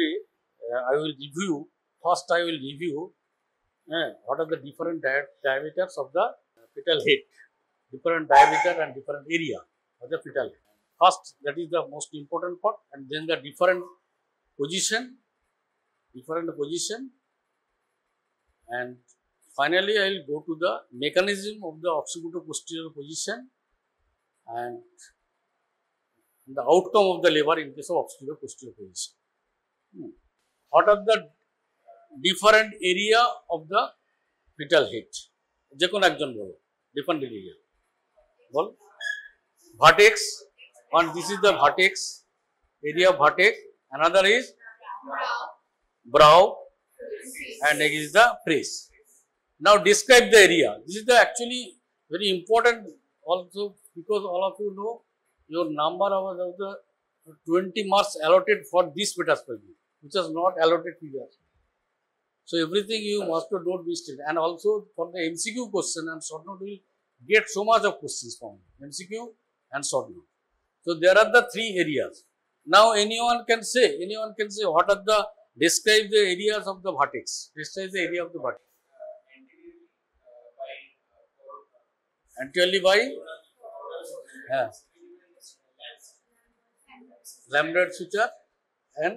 today I will review, first I will review what are the different diameters of the petal head, different diameter and different area of the petal head. First, that is the most important part, and then the different position, and finally I will go to the mechanism of the occipito-posterior position and the outcome of the labor in case of occipito-posterior position. What are the different area of the petal head? যে কোন একজন বলো, different area. Ball, vertex. One, this is the vertex, area of vertex. Another is brow, and next is the face. Now describe the area. This is the actually very important also, because all of you know your number of the 20 marks allotted for this metaspasm, which is not allotted previously. So everything you must don't mistake. And also for the MCQ question and short note, will get so much of questions from MCQ and short note. So there are the three areas. Now anyone can say what are the, describe the areas of the vertex. Describe the area of the vertex. Anteriorly by lambdoid suture and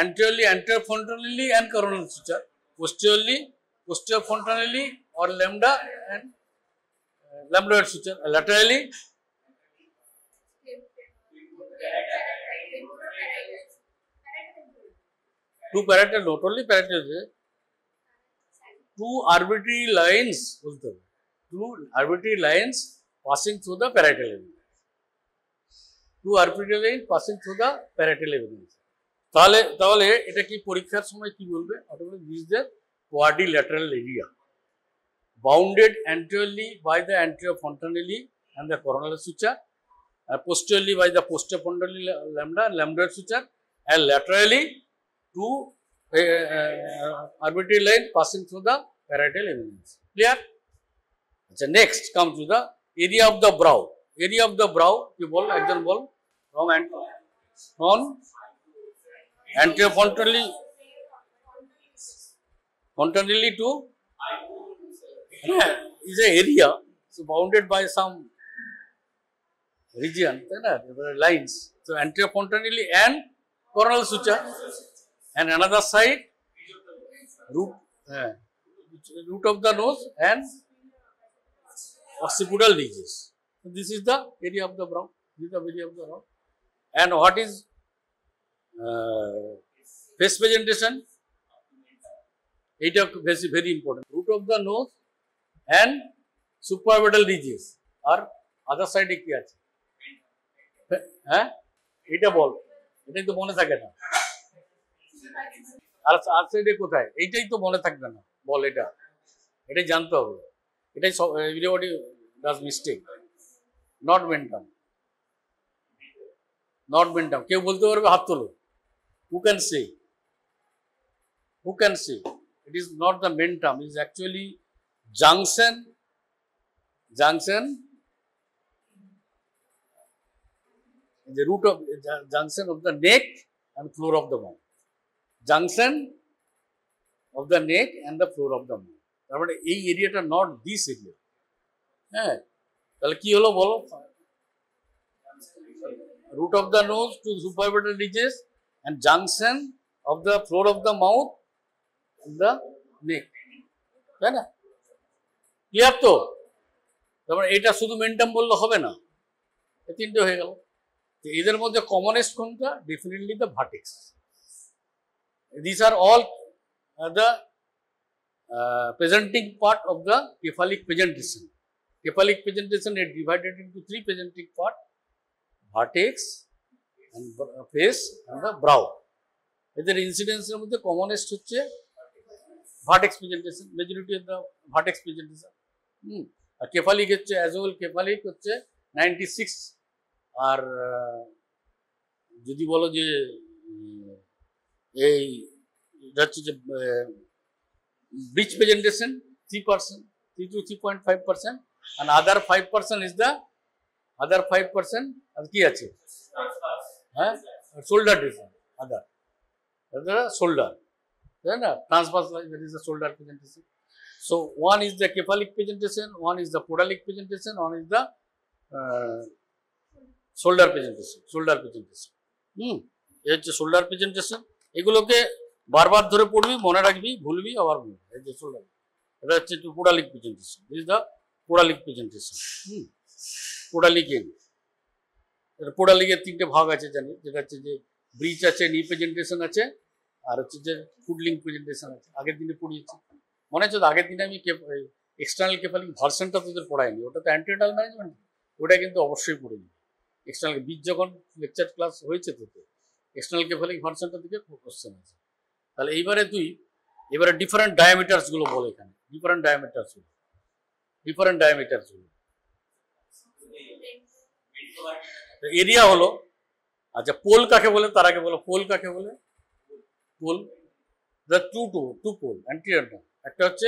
anteriorly, anterofrontally and coronal suture, posteriorly, posterofrontally or lambda and lambdoid suture, laterally two parietal, not only parietal, two arbitrary lines, passing through the parietal eminence. Two arbitrary lines passing through the parietal eminence. তাহলে এটা কি পরীক্ষার সময় কি বলবে? This is the quadrilateral area, bounded anteriorly by the anterofrontally and the coronal suture, posteriorly by the posterofrontally lambda and lambdoid suture, and laterally two arbitrary line passing through the parietal eminence. Clear? So next comes to the area of the brow. Area of the brow, you bol, ekjon bol, from anterofrontally to is an area, so bounded by some region, lines. So anterofrontally and coronal suture, and another side root of the nose and occipital ridges. So this is the area of the brow. This is the area of the brow. And what is face presentation? It is very important. Root of the nose and supraorbital ridges are other side কি আছে? হ্যাঁ, এটা বল, এটাই তো মনে থাকে না। আর সাইডে কোথায়? এইটাই তো মনে থাকবে না, বল এটা, এটাই জানতে হবে। এটাই everybody does mistake. Not mentum. Not mentum. কেউ বলতে পারবে হাত তোলো? Who can say? Who can say? It is not the mentum. It is actually junction, the root of junction of the neck and floor of the mouth. Junction of the neck and the floor of the mouth. তারপরে এই এরিয়াটা not this area. হ্যাঁ, তাহলে কি হলো বলো? Root of the nose to supraorbital ridges and junction of the floor of the mouth and the neck. তাই না? ক্লিয়ার তো? তারপরে এটা শুধু মেন্টাম বললে হবে না, এই তিনটে হয়ে গেল। এদের মধ্যে কমনেস্ট কোনটা? Definitely the vertex. These are all the presenting part of the cephalic presentation. Cephalic presentation is divided into three presenting parts: vertex and face and the brow. এদের ইনসিডেন্সের মধ্যে কমনেস্ট হচ্ছে vertex presentation, majority of the vertex presentation. আর cephalic হচ্ছে usual কেফালিক হচ্ছে 96। আর যদি বলো যে এই হচ্ছে যে bridge presentation 3%, 3 to 3.5%, and other 5% is the other 5% আর কি আছে? shoulder design, other shoulder, then transverse line, that is the shoulder presentation. So one is the cephalic presentation, one is the podalic presentation, one is the shoulder presentation. এই হচ্ছে shoulder presentation. এগুলোকে বারবার ধরে পড়বি, মনে রাখবি, ভুলবি আবার ভুলবি। এই যে শোল্ডার, এটা হচ্ছে podalic presentation, this the podalic presentation. Podalic end, পোডালিকের তিনটে ভাগ আছে জানি, যেটা হচ্ছে যে ব্রিচ আছে, নি প্রেজেন্টেশন আছে, আর হচ্ছে যে ফুডলিং প্রেজেন্টেশন আছে। আগের দিনে পড়িয়েছি, মনে হচ্ছে তো আগের দিনে আমি এক্সটার্নাল কেফালিক ভার্সনটা তোদের পড়াইনি, ওটা তো অ্যান্টিনাল ম্যানেজমেন্ট, ওটা কিন্তু অবশ্যই পড়ে নিবি। এক্সটার্নাল বীজ যখন লেকচার ক্লাস হয়েছে তোদের, এক্সটার্নাল কেফালিক ভার্সনটা থেকে কোশ্চেন আছে। তাহলে এইবারে তুই এবারে ডিফারেন্ট ডায়ামিটার্স গুলো বল, এখানে ডিফারেন্ট ডায়ামিটার্স গুলো, এরিয়া হলো। আচ্ছা, পোল কাকে বলে তার আগে বলো, পোল কাকে বলে? Pole the two pole anterior, একটা হচ্ছে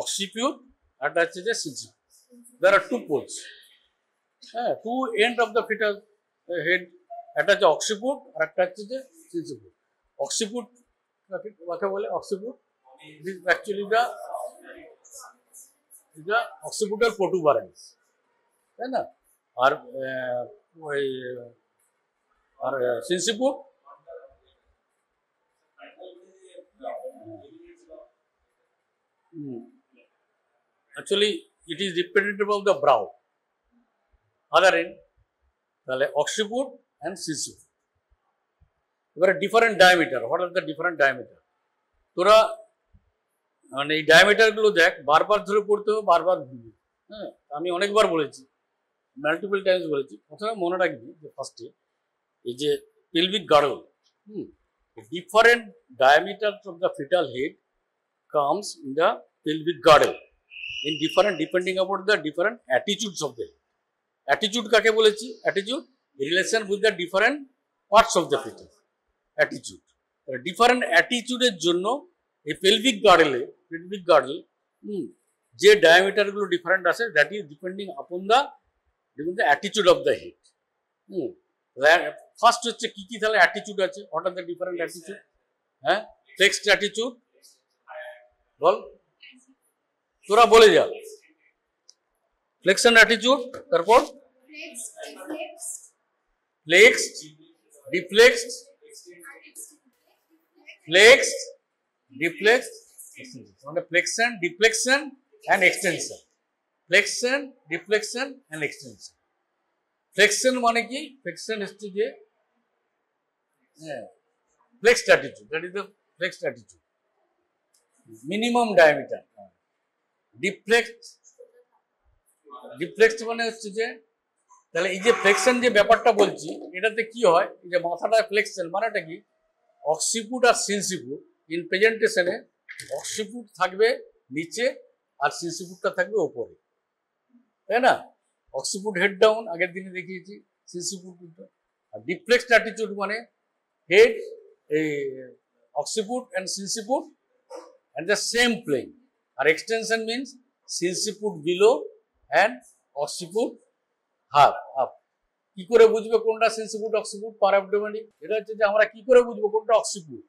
অক্সিপিউট, একটা হচ্ছে যে sinciput. There are two poles, হ্যাঁ, two end of the foetal head, একটা হচ্ছে অক্সিপিউট আর একটা হচ্ছে যে সিনসিপিউট। অক্সিপিউট কাকে বলে? অক্সিপিউট is actually the occipital protuberance, তাই না? আর সিনসিপিউট actually it is representative of the brow, other end, তাহলে অক্সিপিউট অ্যান্ড সিনসিপিউট। এবারে different diameter, what are the different diameter? তোরা মানে এই ডায়ামিটারগুলো দেখ, বারবার ধরে পড়তে হবে, বারবার ভুলবি। হ্যাঁ, আমি অনেকবার বলেছি, মাল্টিপল টাইমস বলেছি। প্রথমে মনে রাখবি যে ফার্স্টে এই যে pelvic girdle, different diameter of the foetal head comes in the pelvic girdle in different, depending upon the different attitudes of the head. Attitude কাকে বলেছি? Attitude relation with the different parts of the foetal, attitude. Different অ্যাটিটিউডের জন্য এই pelvic girdle যে ডায়ামিটারগুলো different আছে, that is depending upon the attitude of the head. First হচ্ছে কি কি তাহলে অ্যাটিটিউড আছে? What are the different attitude? হ্যাঁ, ফ্লেক্সড অ্যাটিটিউড বল, তোরা বলে যা। ফ্লেক্সন অ্যাটিটিউড, তারপর ফ্লেক্সড, ডিফ্লেক্সড, flexed, deflexed, মানে flexion, deflection and extension, flexion, deflection and extension. Flexion মানে কি? Flexion হচ্ছে যে flexed attitude, that is the flexed attitude, minimum diameter. Deflexed মানে হচ্ছে যে, তাহলে এই যে ফ্লেক্সন যে ব্যাপারটা বলছি, এটাতে কি হয়? এই যে মাথাটা ফ্লেক্সন মানেটা কি? অক্সিপিউট আর সিনসিপিউট ইন প্রেজেন্টেশনে অক্সিপিউট থাকবে নিচে আর সিনসিপিউটটা থাকবে ওপরে, তাই না? অক্সিপিউট হেড ডাউন, আগের দিনে দেখিয়েছি, সিনসিপিউট। আর ডিফ্লেক্সড অ্যাটিটিউড মানে হেড, এই occiput and sinciput and the same plane. আর extension means sinciput below and occiput half up. কি করে বুঝবে কোনটা সিনসিপিউট, অক্সিপিউট? পার অ্যাবডোমেনিক। এটা হচ্ছে যে আমরা কি করে বুঝবো কোনটা অক্সিপিউট,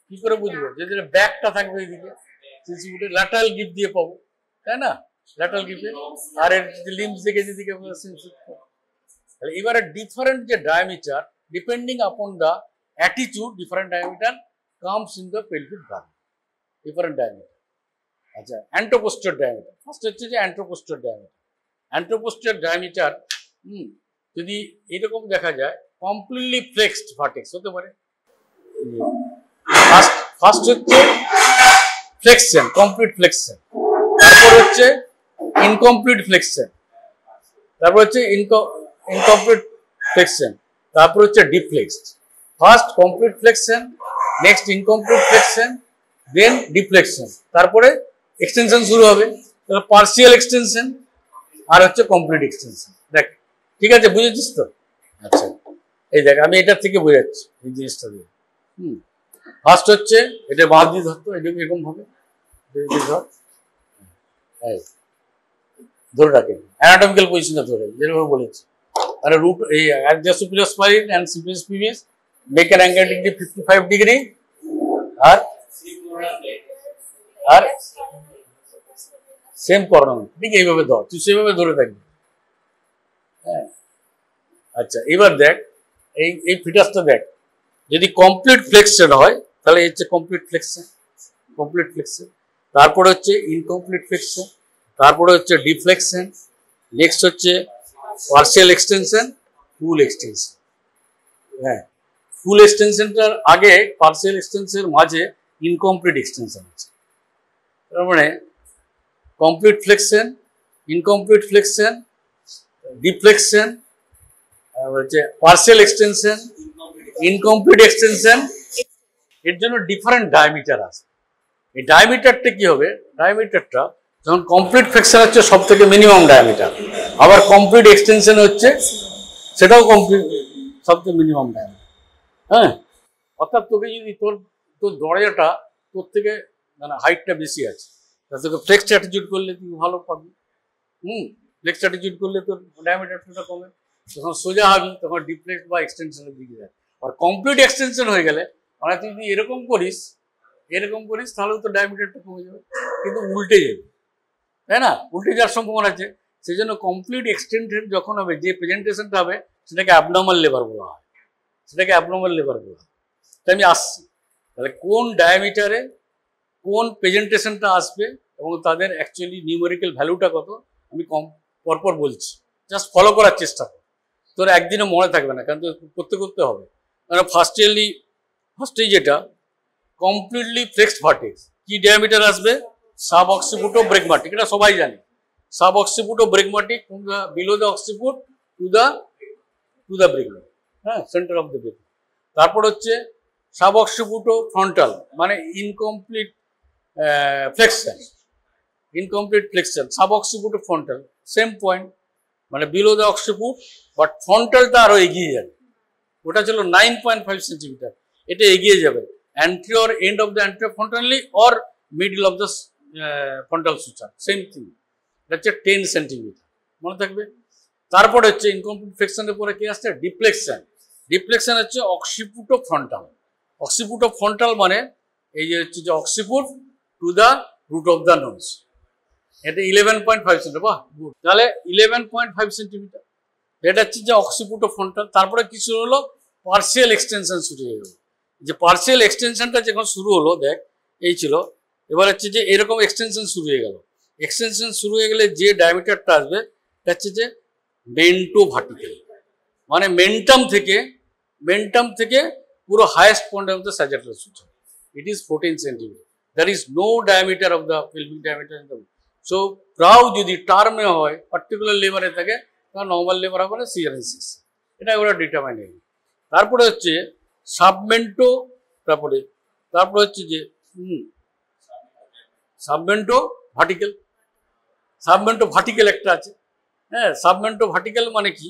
কি করে বুঝবো? যে ব্যাকটা থাকবে এইদিকে, সিনসিপিউটের ল্যাটারাল গিফট দিয়ে পাবো, তাই না? ল্যাটারাল গিফটে, আর এর লিম্বস দিকে যেদিকে সিনসিপিউট। তাহলে এবারে ডিফারেন্ট যে diameter, depending upon the attitude, different diameter comes in the pelvic girdle, different diameter. আচ্ছা, অ্যান্ট্রোপোস্টেরিয়র ডায়ামিটার ফার্স্ট হচ্ছে যে অ্যান্ট্রোপোস্টেরিয়র ডায়ামিটার। অ্যান্ট্রোপোস্টেরিয়র ডায়ামিটার যদি এরকম দেখা যায়, কমপ্লিটলি ফ্লেক্সড ভার্টেক্স হতে পারে। ফার্স্ট হচ্ছে ফ্লেক্সন, কমপ্লিট ফ্লেক্সন, তারপর হচ্ছে ইনকমপ্লিট ফ্লেক্সন, তারপর হচ্ছে ইনকমপ্লিট ফ্লেক্সন, তারপর হচ্ছে deflexed. First complete flexion, next incomplete flexion, then deflection, তারপরে এক্সটেনশন শুরু হবে। পার্সিয়াল এক্সটেনশন আর হচ্ছে কমপ্লিট এক্সটেনশন। দেখ, ঠিক আছে, বুঝেছিস তো? আচ্ছা, এই দেখ আমি এটার থেকে বোঝাচ্ছি এই জিনিসটা দিয়ে। ফার্স্ট হচ্ছে এটা বাদ দিয়ে ধরতো, এরকম ভাবে ধর, ধরে রাখে অ্যানাটমিক্যাল পজিশনে ধরে, যেভাবে বলেছি। and a root at the superior spine and superior previous make an angle degree 55 degree or same corner ঠিক এইভাবে ধর, তুই সেভাবে ধরে থাকবি। হ্যাঁ আচ্ছা, এবার দেখ এই ফিটাসটা দেখ, যদি কমপ্লিট ফ্লেক্সন হয় তাহলে হচ্ছে কমপ্লিট ফ্লেক্সন, তারপরে হচ্ছে ইনকমপ্লিট ফ্লেক্সন, তারপরে হচ্ছে ডিফ্লেকশন, নেক্সট হচ্ছে পার্সিয়াল এক্সটেনশন, ফুল এক্সটেনশন। হ্যাঁ, ফুল এক্সটেনশনটার আগে পার্সিয়াল এক্সটেনশনের মাঝে ইনকমপ্লিট এক্সটেনশন আছে। তার মানে complete flexion, incomplete flexion, deflection, হচ্ছে পার্সিয়াল এক্সটেনশন, ইনকমপ্লিট এক্সটেনশন। এর জন্য ডিফারেন্ট ডায়ামিটার আছে। এই ডায়ামিটারটা কি হবে, ডায়ামিটারটা যখন কমপ্লিট ফ্লেক্সন হচ্ছে সব থেকে মিনিমাম ডায়ামিটার, আবার কমপ্লিট এক্সটেনশন হচ্ছে সেটাও কমপ্লিট সব থেকে মিনিমাম ডায়ামিটার। হ্যাঁ, অর্থাৎ তোকে যদি তোর দরজাটা তোর থেকে মানে হাইটটা বেশি আছে, তা তোকে ফ্লেক্সড অ্যাটিটিউড করলে তুই ভালো পাবি। ফ্লেক্সড অ্যাটিটিউড করলে তোর ডায়ামিটারটা কমে, যখন সোজা হবি তখন ডিফ্লেক্ট বা এক্সটেনশনের দিকে যায়। আর কমপ্লিট এক্সটেনশন হয়ে গেলে মানে তুই যদি এরকম করিস তাহলেও তো ডায়ামিটারটা কমে যাবে, কিন্তু উল্টে যাবে, তাই না? উল্টে যাওয়ার সম্ভাবনা আছে। সেই জন্য কমপ্লিট এক্সটেনশন যখন হবে, যে প্রেজেন্টেশনটা হবে সেটাকে অ্যাবনর্মাল লেবার বলা হয়, তাই আমি আসছি। তাহলে কোন ডায়ামিটারে কোন প্রেজেন্টেশনটা আসবে এবং তাদের অ্যাকচুয়ালি নিউমেরিক্যাল ভ্যালুটা কত আমি পরপর বলছি, জাস্ট ফলো করার চেষ্টা কর। তোর একদিনে মনে থাকবে না, কারণ করতে হবে। কারণ ফার্স্টেই যেটা কমপ্লিটলি ফ্লেক্সড ভার্টেক্স, কি ডায়ামিটার আসবে? সাব অক্সিপুটো ব্রেগমাটিক, এটা সবাই জানে। Sub occipito bregmatic below the occiput to the bregmatic, হ্যাঁ, সেন্টার অফ দ্য ব্রেগমাটিক। তারপর হচ্ছে সাব অক্সিপুটো ফ্রন্টাল, মানে incomplete flexion, sub occipito frontal same point, মানে বিলো দ্য অক্সিপুট, বাট ফ্রন্টালটা আরো এগিয়ে যাবে। ওটা ছিল 9.5 সেন্টিমিটার, এটা এগিয়ে যাবে anterior end of the anterior frontally or middle of the frontal suture, same thing, এটা হচ্ছে 10 সেন্টিমিটার, মনে থাকবে। তারপরে হচ্ছে ইনকমপ্লিট ফ্লেক্সনের পরে কি আসছে? ডিফ্লেকশন হচ্ছে অক্সিপুটো ফ্রন্টাল, মানে এই যে হচ্ছে যে occiput to the root of the nose, এটা 11.5 সেন্টিমিটার। বাহ, গুড। তাহলে 11.5 সেন্টিমিটার, এটা হচ্ছে যে অক্সিপুটো ফ্রন্টাল। তারপরে কিছু হলো পার্সিয়াল এক্সটেনশন শুরু হয়ে গেল। যে পার্সিয়াল এক্সটেনশনটা যখন শুরু হলো, দেখ এই ছিল, এবার হচ্ছে যে এরকম এক্সটেনশন শুরু হয়ে গেল। এক্সটেনশন শুরু হয়ে গেলে যে ডায়ামিটারটা আসবে এটা হচ্ছে যে মেন্টো ভার্টিক্যাল, মানে মেন্টাম থেকে পুরো highest point of the sagittal suture, it is 14 centimetre. That is no diameter of the pelvic diameter in the. So brow যদি টার্মে হয়, পার্টিকুলার লেবারে থাকে, তাহলে নর্মাল লেবার হবে না, CRN6, এটা ওরা ডিটারমাইন হয়ে। তারপরে হচ্ছে সাবমেন্টো, তারপরে হচ্ছে যে সাবমেন্টো ভার্টিক্যাল একটা আছে। হ্যাঁ, সাবমেন্টো ভার্টিক্যাল মানে কি?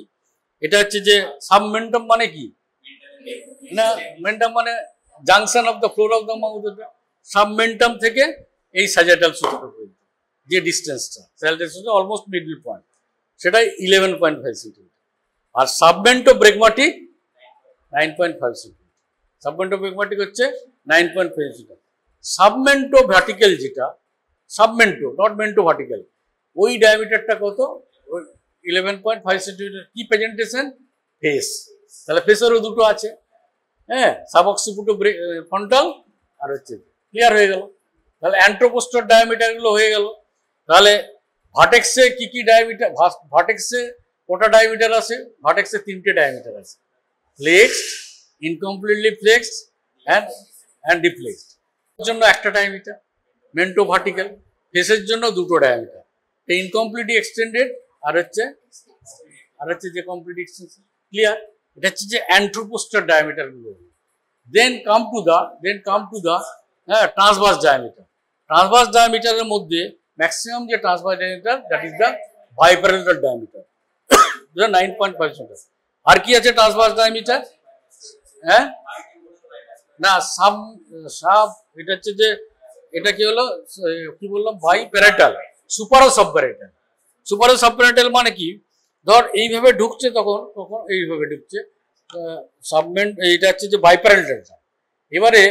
এটা হচ্ছে যে সাবমেন্টাম মানে কি না, মেন্টাম মানে junction of the floor of the mouth. Submentum থেকে এই স্যাজিটাল সুচার পর্যন্ত যে ডিস্টেন্সটা, sagittal suture almost middle point, সেটাই 11.5 সেন্টিমিটার। আর সাবমেন্টো ব্রেগমাটিক 9.5 সেন্টিমিটার। সাবমেন্টো ব্রেগমাটিক হচ্ছে 9.5 সেন্টিমিটার। সাবমেন্টো ভার্টিক্যাল যেটা, সাবমেন্টো নট মেন্টো ভার্টিক্যাল, ওই ডায়ামিটারটা কত? ওই 11.5 সেন্টিমিটার। কি প্রেজেন্টেশন? ফেস। তাহলে ফেসেরও দুটো আছে, হ্যাঁ, সাবঅক্সিপুটো ফ্রন্টাল আর হচ্ছে, ক্লিয়ার হয়ে গেল। তাহলে অ্যান্ট্রোপোস্টার ডায়ামিটার গুলো হয়ে গেল। তাহলে ভার্টেক্সে কি ডায়ামিটার? ভার্টেক্সে কটা ডায়ামিটার আছে? ভার্টেক্সে 3টে ডায়ামিটার আছে, ফ্লেক্সড, ইনকমপ্লিটলি ফ্লেক্সড অ্যান্ড ডিফ্লেক্সড। এর জন্য একটা ডায়ামিটার মেন্টো ভার্টিক্যাল, ফেসের জন্য দুটো ডায়ামিটার, ইনকমপ্লিটলি এক্সটেন্ডেড আর হচ্ছে যে কমপ্লিট এক্সটেনশন। ক্লিয়ার? এটা হচ্ছে যে অ্যান্ট্রোপোস্টার ডায়ামিটার গুলো। Then come to the transverse diameter. Transverse ডায়ামিটারের মধ্যে ম্যাক্সিমাম যে transverse diameter, that is the biparietal diameter, 9.5 centimetre. আর কি আছে ট্রান্সভার্স ডায়ামিটার? হ্যাঁ, না সাব এটা হচ্ছে যে, এটা কি হলো, কি বললাম, বাইপ্যারাটাল, সুপারো সাবপ্যারাটাল মানে কি? ধর এইভাবে ঢুকছে, তখন তখন এইভাবে ঢুকছে সাবমেন্ট, এইটা হচ্ছে যে বাইপ্যারালেলটা। এবারে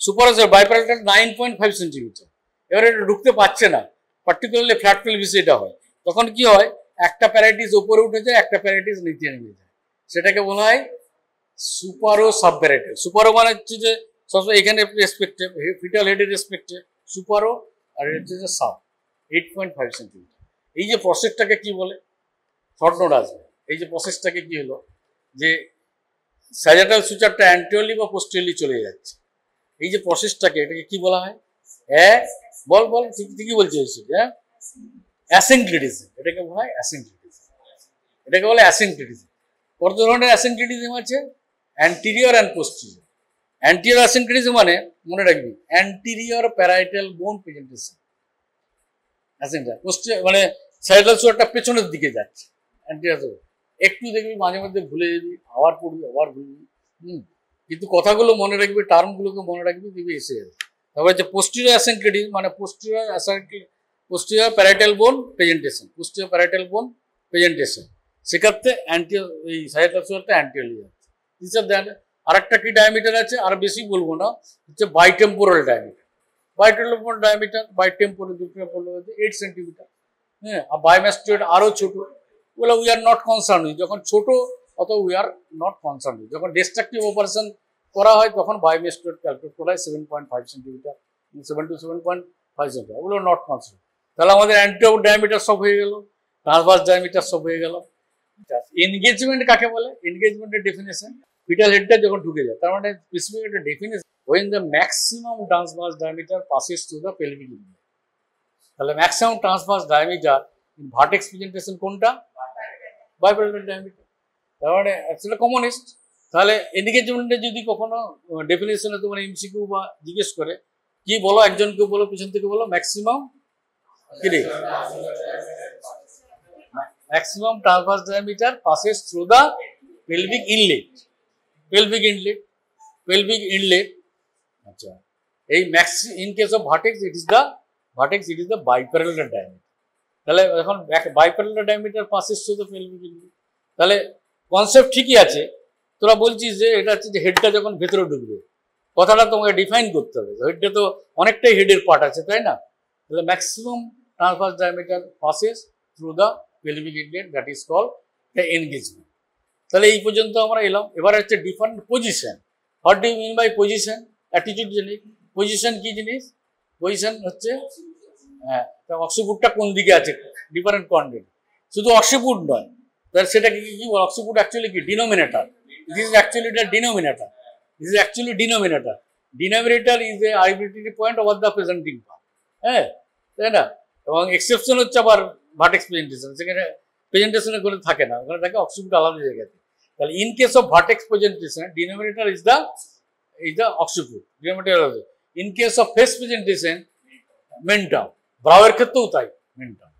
সুপারোসার বাইপ্যারালেলটা 9.5 সেন্টিমিটার, এবারে এটা ঢুকতে পারছে না, পার্টিকুলারলি ফ্ল্যাট পেলভিসে এটা হয়। তখন কি হয়, একটা প্যারাইটিস উপরে উঠে যায়, একটা প্যারাইটিস নিচে নেমে যায়, সেটাকে বলা হয় সুপারো সাবপ্যারাইটাল। সুপারো মানে হচ্ছে যে সবসময় এখানে রেসপেক্টে ফিটাল হেডের রেসপেক্টে সুপারো, আর হচ্ছে যে সাব 8.5 সেন্টিমিটার। এই যে প্রসেসটাকে কি বলে, শর্ট নোট আসবে। এই যে প্রসেসটাকে কি হলো, যে স্যাজিটাল সুচারটা অ্যান্টিরিয়রলি বা পোস্টেরিয়রলি চলে যাচ্ছে, এই যে প্রসেসটাকে, এটাকে কি বলা হয়? বল বল, ঠিকই বলছিস, হ্যাঁ, অ্যাসিনক্লিটিজম। এটাকে বলা হয় অ্যাসিনক্লিটিজম। এটাকে বলে অ্যাসিনক্লিটিজম। কত ধরনের অ্যাসিনক্লিটিজম আছে? Anterior and posterior. অ্যান্টিরিয়র অ্যাসিনক্লিটিজম মানে মনে রাখবি, অ্যান্টিরিয়র প্যারাইটাল বোন প্রেজেন্টেশন। অ্যাসিনক্লিটিজম পোস্টেরিয়র মানে স্যাজিটাল সুচারটা পেছনের দিকে যাচ্ছে, অ্যান্টিরিয়র। একটু দেখবি মাঝে মধ্যে ভুলে যাবি, আবার পড়বি, আবার ভুলবি, কিন্তু কথাগুলো মনে রাখবি, টার্মগুলোকে মনে রাখবি, দিবি এসে যাবে। তারপর হচ্ছে পোস্টেরিয়র অ্যাসিনক্লিটিজম মানে পোস্টেরিয়র প্যারাইটাল বোন প্রেজেন্টেশন, পোস্টেরিয়র প্যারাইটাল বোন প্রেজেন্টেশন, সেক্ষেত্রে অ্যান্টিরিয়র এই সাইটাল সুচারটা অ্যান্টিরিয়রলি যাচ্ছে। টিচার দেন আরেকটা কি ডায়ামিটার আছে, আর বেশি বলবো না, হচ্ছে বাইটেম্পোরাল ডায়ামিটার। বাইটেম্পোরাল ডায়ামিটার, বাইটেম্পোরাল দুটো পড়লে হচ্ছে 8 সেন্টিমিটার। হ্যাঁ, আর বাইম্যাস্টোয়েড আরও ছোট, বলে we are not concern with. যখন ছোট অত we are not concern with. যখন ডিস্ট্রাকটিভ অপারেশন করা হয় তখন বাইম্যাস্টোয়েড ক্যালকুলেট করা হয় 7.5 সেন্টিমিটার, 7 to 7.5 সেন্টিমিটার, ওগুলো নট কনসার্ন। তাহলে আমাদের অ্যান্টিরিয়র ডায়ামিটার সব হয়ে গেল, ট্রান্সভার্স ডায়ামিটার সব হয়ে গেল। এনগেজমেন্ট কাকে বলে? এনগেজমেন্টের ডেফিনেশন, ফিটাল হেডটা যখন ঢুকে যায়, তার মানে স্পেসিফিক একটা definition, when the maximum transverse diameter passes through the pelvic area। তাহলে maximum transverse diameter in vertex presentation কোনটা? বাইপ্যারালেল ডায়ামিটার। তার মানে সেটা কমনেস্ট। তাহলে এনগেজমেন্টে যদি কখনো ডেফিনেশনে তোমার এমসিকিউ বা জিজ্ঞেস করে, কি বলো, একজনকে বলো, পিছন থেকে বলো, ম্যাক্সিমাম কি রে, maximum transverse diameter passes through the pelvic inlet, pelvic inlet, pelvic inlet। আচ্ছা, এই in case of vertex it is the biparietal diameter. তাহলে এখন biparietal diameter passes through the pelvic inlet, তাহলে কনসেপ্ট ঠিকই আছে। তোরা বলছিস যে এটা হচ্ছে যে হেডটা যখন ভেতরে ঢুকবে, কথাটা তোমাকে ডিফাইন করতে হবে। হেডটা তো অনেকটাই হেডের পার্ট আছে, তাই না? তাহলে maximum transverse diameter passes through the pelvic inlet, that is called the engagement। তাহলে এই পর্যন্ত আমরা এলাম। এবার হচ্ছে different position. What do you mean by position? Attitude জিনিস। পজিশন কি জিনিস? পজিশন হচ্ছে অক্সিপুটটা কোন দিকে আছে, ডিফারেন্ট কোয়ান্টিটি। শুধু অক্সিপুট নয়, তাহলে সেটাকে কি বল? অক্সিপুট অ্যাকচুয়ালি কি? Denominator. This is actually the denominator. This is actually denominator. Denominator is a arbitrary point over the presenting part, হ্যাঁ, তাই না? এবং এক্সেপশন হচ্ছে আবার ভার্টেক্স প্রেজেন্টেশন, সেখানে প্রেজেন্টেশনে করে থাকে না, ওখানে থাকে অক্সিপুট আলাদা জায়গাতে। তাহলে in case of vertex presentation, denominator is the occiput, denominator. In case of face presentation, mentum. ব্রাউয়ের ক্ষেত্রেও তাই, মেন্টাম,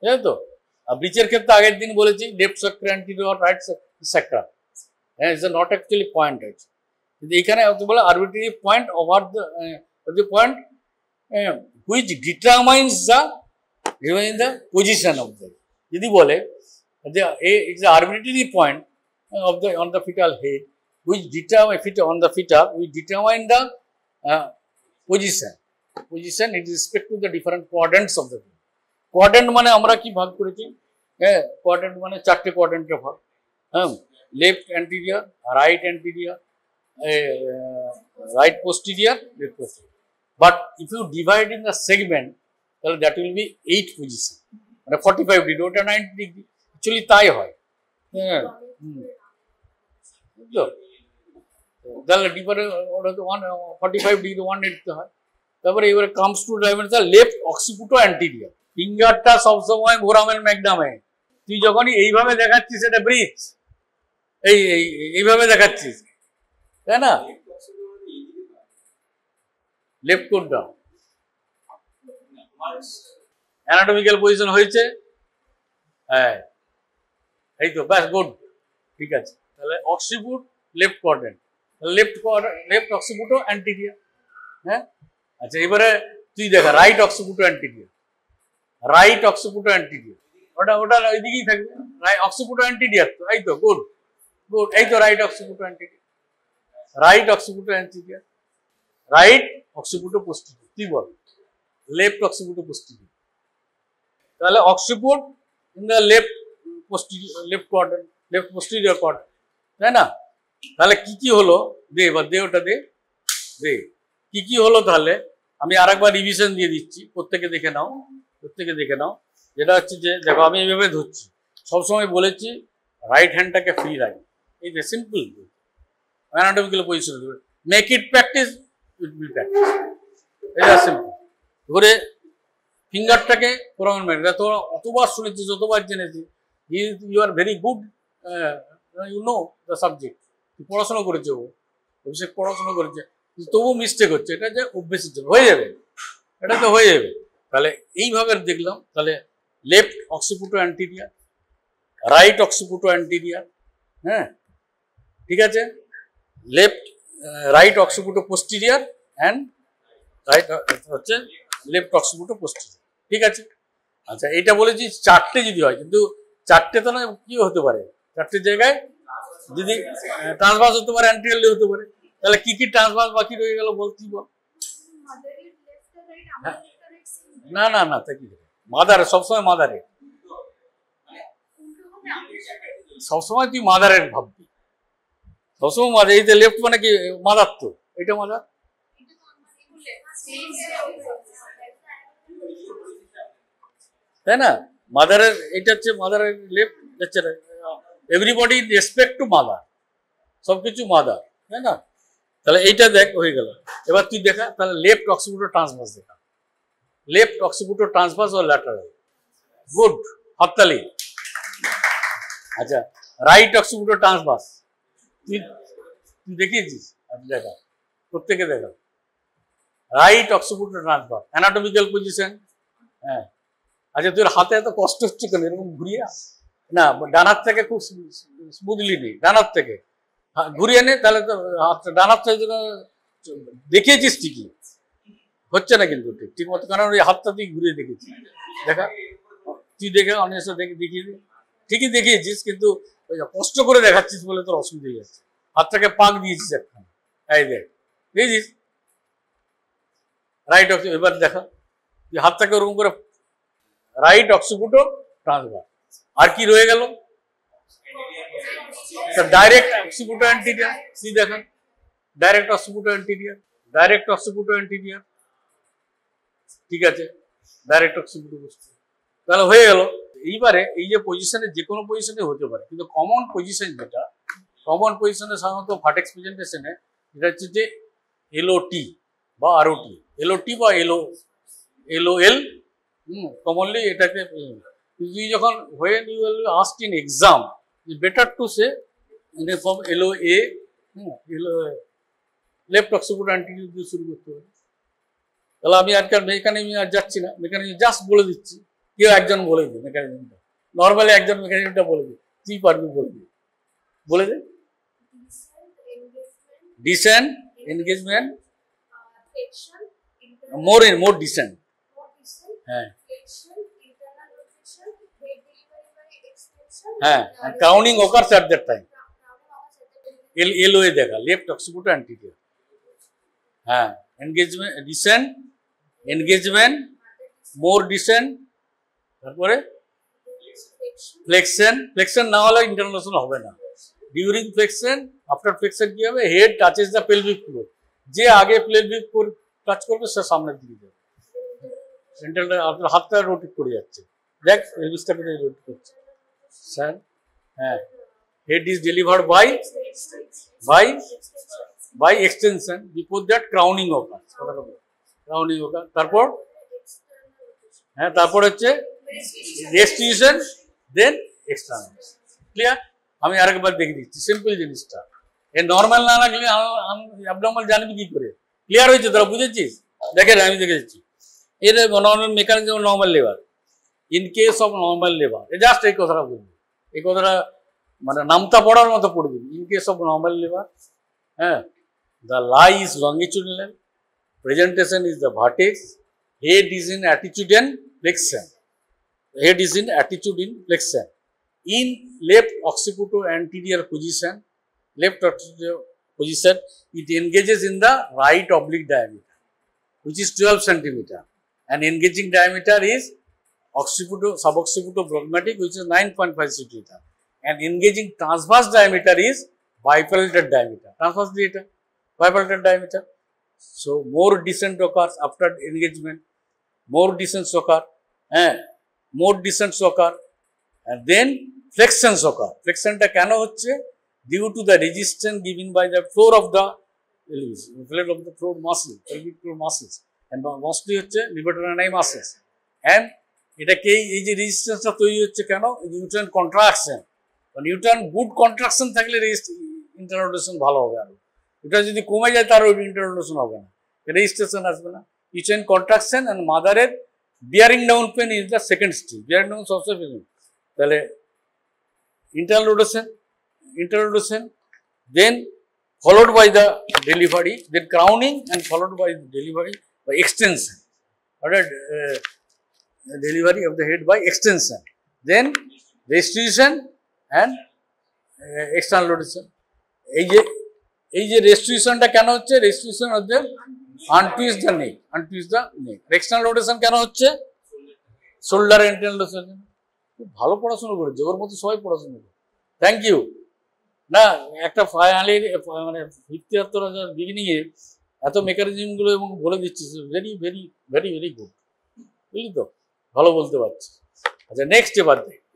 তাই তো। আর ব্রিচের ক্ষেত্রে আগের দিন বলেছি লেফট স্যাক্রা অ্যান্টিরিয়র, রাইট স্যাক্রা, হ্যাঁ, ইটস নট অ্যাকচুয়ালি পয়েন্ট আছে। কিন্তু এখানে বলে arbitrary point over the point which determines the position of the. যদি বলে it's arbitrary point of the on the fetal head which determine on the fetal which determine the position in respect to the different quadrants of the body। Quadrant মানে আমরা কি ভাগ করেছি? হ্যাঁ, quadrant মানে 4টে কোয়াড্রেন্টে ভাগ। হ্যাঁ, left anterior, right anterior, right posterior, left posterior. But if you divide in the segment, তাহলে দ্যাট উইল বি 8 পজিশন, মানে 45 ডিগ্রি, ওটা 90 ডিগ্রি। অ্যাকচুয়ালি তাই হয়, হ্যাঁ, বুঝলো? তাহলে ডিফারেন্ট ওটা তো 45 ডিগ্রি 180 হয়। তারপরে এবারে comes to diameter left occipito anterior. ফিঙ্গারটা সবসময় ভোরামেল ম্যাগনামে। তুই যখনই এইভাবে দেখাচ্ছিস এটা ব্রিজ, এইভাবে দেখাচ্ছিস, তাই না? লেফট কোনটা? অ্যানাটমিক্যাল পজিশন হয়েছে, হ্যাঁ, এই তো, ব্যাস, গুড, ঠিক আছে। তাহলে অক্সিপুট left quadrant, left occipito anterior, হ্যাঁ। আচ্ছা, এবারে তুই দেখা রাইট অক্সিপুটো অ্যান্টিরিয়র, রাইট অক্সিপুটো অ্যান্টিরিয়র, ওটা ওটা ওইদিকেই থাকবে, অক্সিপিটো অ্যান্টিরিয়ার তো, এই তো গুড গুড, এই তো right occipito anterior, right occipito anterior, right occipito posterior, কি বল, লেফট অক্সিপিটো পোস্টেরিয়র। তাহলে occiput in the left posterior, left quadrant, left posterior quadrant, তাই না? তাহলে কি কি হলো, দে এবার দে ওটা দে, দে কি কি হলো। তাহলে আমি আরেকবার রিভিশন দিয়ে দিচ্ছি, প্রত্যেকে দেখে নাও, প্রত্যেকে দেখে নাও। যেটা হচ্ছে যে দেখো আমি এইভাবে ধরছি, সবসময় বলেছি রাইট হ্যান্ডটাকে ফ্রি রাখি, এই যে simple anatomical position, make it practice, it will practice, এটা সিম্পল। ধরে ফিঙ্গারটাকে কোরামের মেরে, তোমরা অতবার শুনেছি, যতবার জেনেছি, you are very good, you know the subject, পড়াশোনা করেছে, ও অভিষেক পড়াশোনা করেছে, তবুও মিস্টেক হচ্ছে, এটা যে অভ্যেসের জন্য হয়ে যাবে, এটা তো হয়ে যাবে। তাহলে এইভাবে দেখলাম, তাহলে left occipito anterior, right occipito anterior, হ্যাঁ ঠিক আছে, left right occipito posterior and right হচ্ছে লেফট অক্সিপিটো পোস্টেরিয়র, ঠিক আছে। আচ্ছা এটা বলেছি চারটে যদি হয়, কিন্তু চারটে তো নয়, কি হতে পারে, চারটে জায়গায় যদি ট্রান্সভার্স হতে পারে, অ্যান্টিরিয়রলি হতে পারে, তাহলে কি কি ট্রান্সভার্স বাকি রয়ে গেল বলতেই বল। না না না, তা কি মাদারে, সবসময় মাদারে, সবসময় তুই মাদারের ভাববি, সবসময় মাদার, এই যে লেফট মানে কি মাদার, তো এটা মাদার, তাই না? মাদারের এটা হচ্ছে মাদারের লেফট, হচ্ছে এভরিবডি রেসপেক্ট টু মাদার, সবকিছু মাদার, তাই না? তাহলে এইটা দেখ হয়ে গেল। এবার তুই দেখা তাহলে লেফট অক্সিপিটো ট্রান্সভার্স দেখা, লেফট অক্সিপিটো ট্রান্সভার্স ও ল্যাটারাল, গুড, হাততালি। আচ্ছা রাইট অক্সিপিটো ট্রান্সভার্স তুই তুই দেখিয়েছিস, আচ্ছা দেখা, প্রত্যেকে দেখা, রাইট অক্সিপিটো ট্রান্সভার্স, অ্যানাটমিক্যাল পজিশন, হ্যাঁ। আচ্ছা তোর হাতে এত কষ্ট হচ্ছে কেন, এরকম ঘুরিয়ে না, ডান হাত থেকে খুব স্মুথলি নেই, ডান হাত থেকে ঘুরিয়ে নে, তাহলে তো ডান হাত থেকে দেখিয়েছিস ঠিকই, হচ্ছে না কিন্তু ঠিক মতো, কারণ ওই হাতটা তুই ঘুরিয়ে দেখেছিস, দেখা তুই দেখে অনেক দেখে দেখিয়ে দে, ঠিকই দেখিয়েছিস, কিন্তু কষ্ট করে দেখাচ্ছিস বলে তোর অসুবিধা হয়ে যাচ্ছে, হাতটাকে পাক দিয়েছিস একখানে, এই দেখ দেখেছিস, রাইট অক্সিপিটো, এবার দেখা তুই হাতটাকে ওরকম করে, রাইট অক্সিপিটো ট্রান্সভার্স, আর কি রয়ে গেল, ডাইরেক্ট অক্সিপিটো অ্যান্টিরিয়র, তুই দেখা ডাইরেক্ট অক্সিপিটো অ্যান্টিরিয়র, ডাইরেক্ট অক্সিপিটো অ্যান্টিরিয়র, ঠিক আছে, ডাইরেক্ট অক্সিপিটো পোস্টেরিয়র, তাহলে হয়ে গেল। এইবারে এই যে পজিশনে, যে কোনো পজিশনে হতে পারে, কিন্তু কমন পজিশন যেটা, কমন পজিশনে সাধারণত ভার্টেক্স প্রেজেন্টেশনে এটা হচ্ছে যে এলওটি বা আরওটি, এলওটি বা এলওএল, কমনলি এটাকে, তুই যখন when you will be asked in exam, it's better to say in a form LOA, left occipito anterior দিয়ে শুরু করতে হবে। তাহলে আমি আজকাল মেকানিজম আর যাচ্ছি না, মেকানিজম জাস্ট বলে দিচ্ছি, কেউ একজন বলে দিই মেকানিজমটা, নর্মালি একজন মেকানিজমটা বলে দিই, তুই পারবি বলে দিই, বলে দে। ডিসেন্ট, এনগেজমেন্ট, মোর ডিসেন্ট, হ্যাঁ হ্যাঁ, crowning occurs at that time, LOA দেখা, লেফট অক্সিপিটো অ্যান্টিরিয়র, হ্যাঁ, এনগেজমেন্ট, ডিসেন্ট, এনগেজমেন্ট, মোর ডিসেন্ট, তারপরে ফ্লেকশন, ফ্লেকশন না হলে ইন্টারন্যাশনাল হবে না, ডিউরিং ফ্লেকশন, আফটার ফ্লেকশন কি হবে, head touches the pelvic floor, যে আগে পেলভিক ফ্লোর টাচ করবে সে সামনের দিকে যাবে, সেন্ট্রালটা আপনার হাতটা রোটেট করে যাচ্ছে, দেখ পেলভিসটা কোথায় রোটেট করছে, স্যার, হ্যাঁ, head is delivered by extension, before that crowning occurs, crowning occurs, তারপর হ্যাঁ, তারপর হচ্ছে রেস্টিটিউশন, দেন এক্সটার্নাল, ক্লিয়ার। আমি আরেকবার দেখে দিচ্ছি সিম্পল জিনিসটা, এর নর্মাল না লাগলে অ্যাবনর্মাল জানবি কি করে, ক্লিয়ার হয়েছে তোরা, বুঝেছিস? দেখেন আমি দেখে দিচ্ছি, এর normal mechanism, normal labour, in case of normal labour, just এই কথাটা বলবি, এই কথাটা মানে নামতা পড়ার মতো পড়ে দিবি, in case of normal labour, হ্যাঁ, the lie is longitudinal, presentation is the vertex, head is in attitude and flexion, head is in attitude in flexion. In left occipital anterior position, it engages in the right oblique diameter, which is 12 centimeter, and engaging diameter is suboccipital-phlegmatic, which is 9.5 centimeter, and engaging transverse diameter is bipalatal diameter. Bipalatal diameter. So more descent occurs after engagement, more descents occur, and then flexions occur. Flexion ta keno hocche? Due to the resistance given by the floor of the floor muscle, pelvic floor muscles, and mostly হচ্ছে levator muscles, and এটাকে এই যে রেজিস্ট্যান্সটা তৈরি হচ্ছে কেন? নিউট্রান contraction, নিউট্রান good contraction থাকলে ইন্টারনোডেশন ভালো হবে, আর এটা যদি কমে যায় তার ওই ইন্টারনোডেশন হবে না, রেজিস্ট্রেশন আসবে না। নিউট্রান কন্ট্রাকশন অ্যান্ড মাদারের bearing down pain is the second stage. Bearing down সবচেয়ে পেন, তাহলে introduction, then followed by the delivery, then crowning, and followed by delivery by extension. Delivery of the head by extension, then restitution and external rotation. এই যে রেস্টিটিউশনটা কেন হচ্ছে? Restitution হচ্ছে untwist the neck, external rotation কেন হচ্ছে? Shoulder internal rotation. খুব ভালো পড়াশোনা করেছে, ওর মতো সবাই পড়াশোনা করে। Thank you. না, একটা ফাইনালি মানে ৭৫,০০০ বিগিনিংয়ে এত মেকানিজমগুলো এবং বলে দিচ্ছি, very very very very good, বুঝলি তো, ভালো বলতে পারছি। আচ্ছা, নেক্সট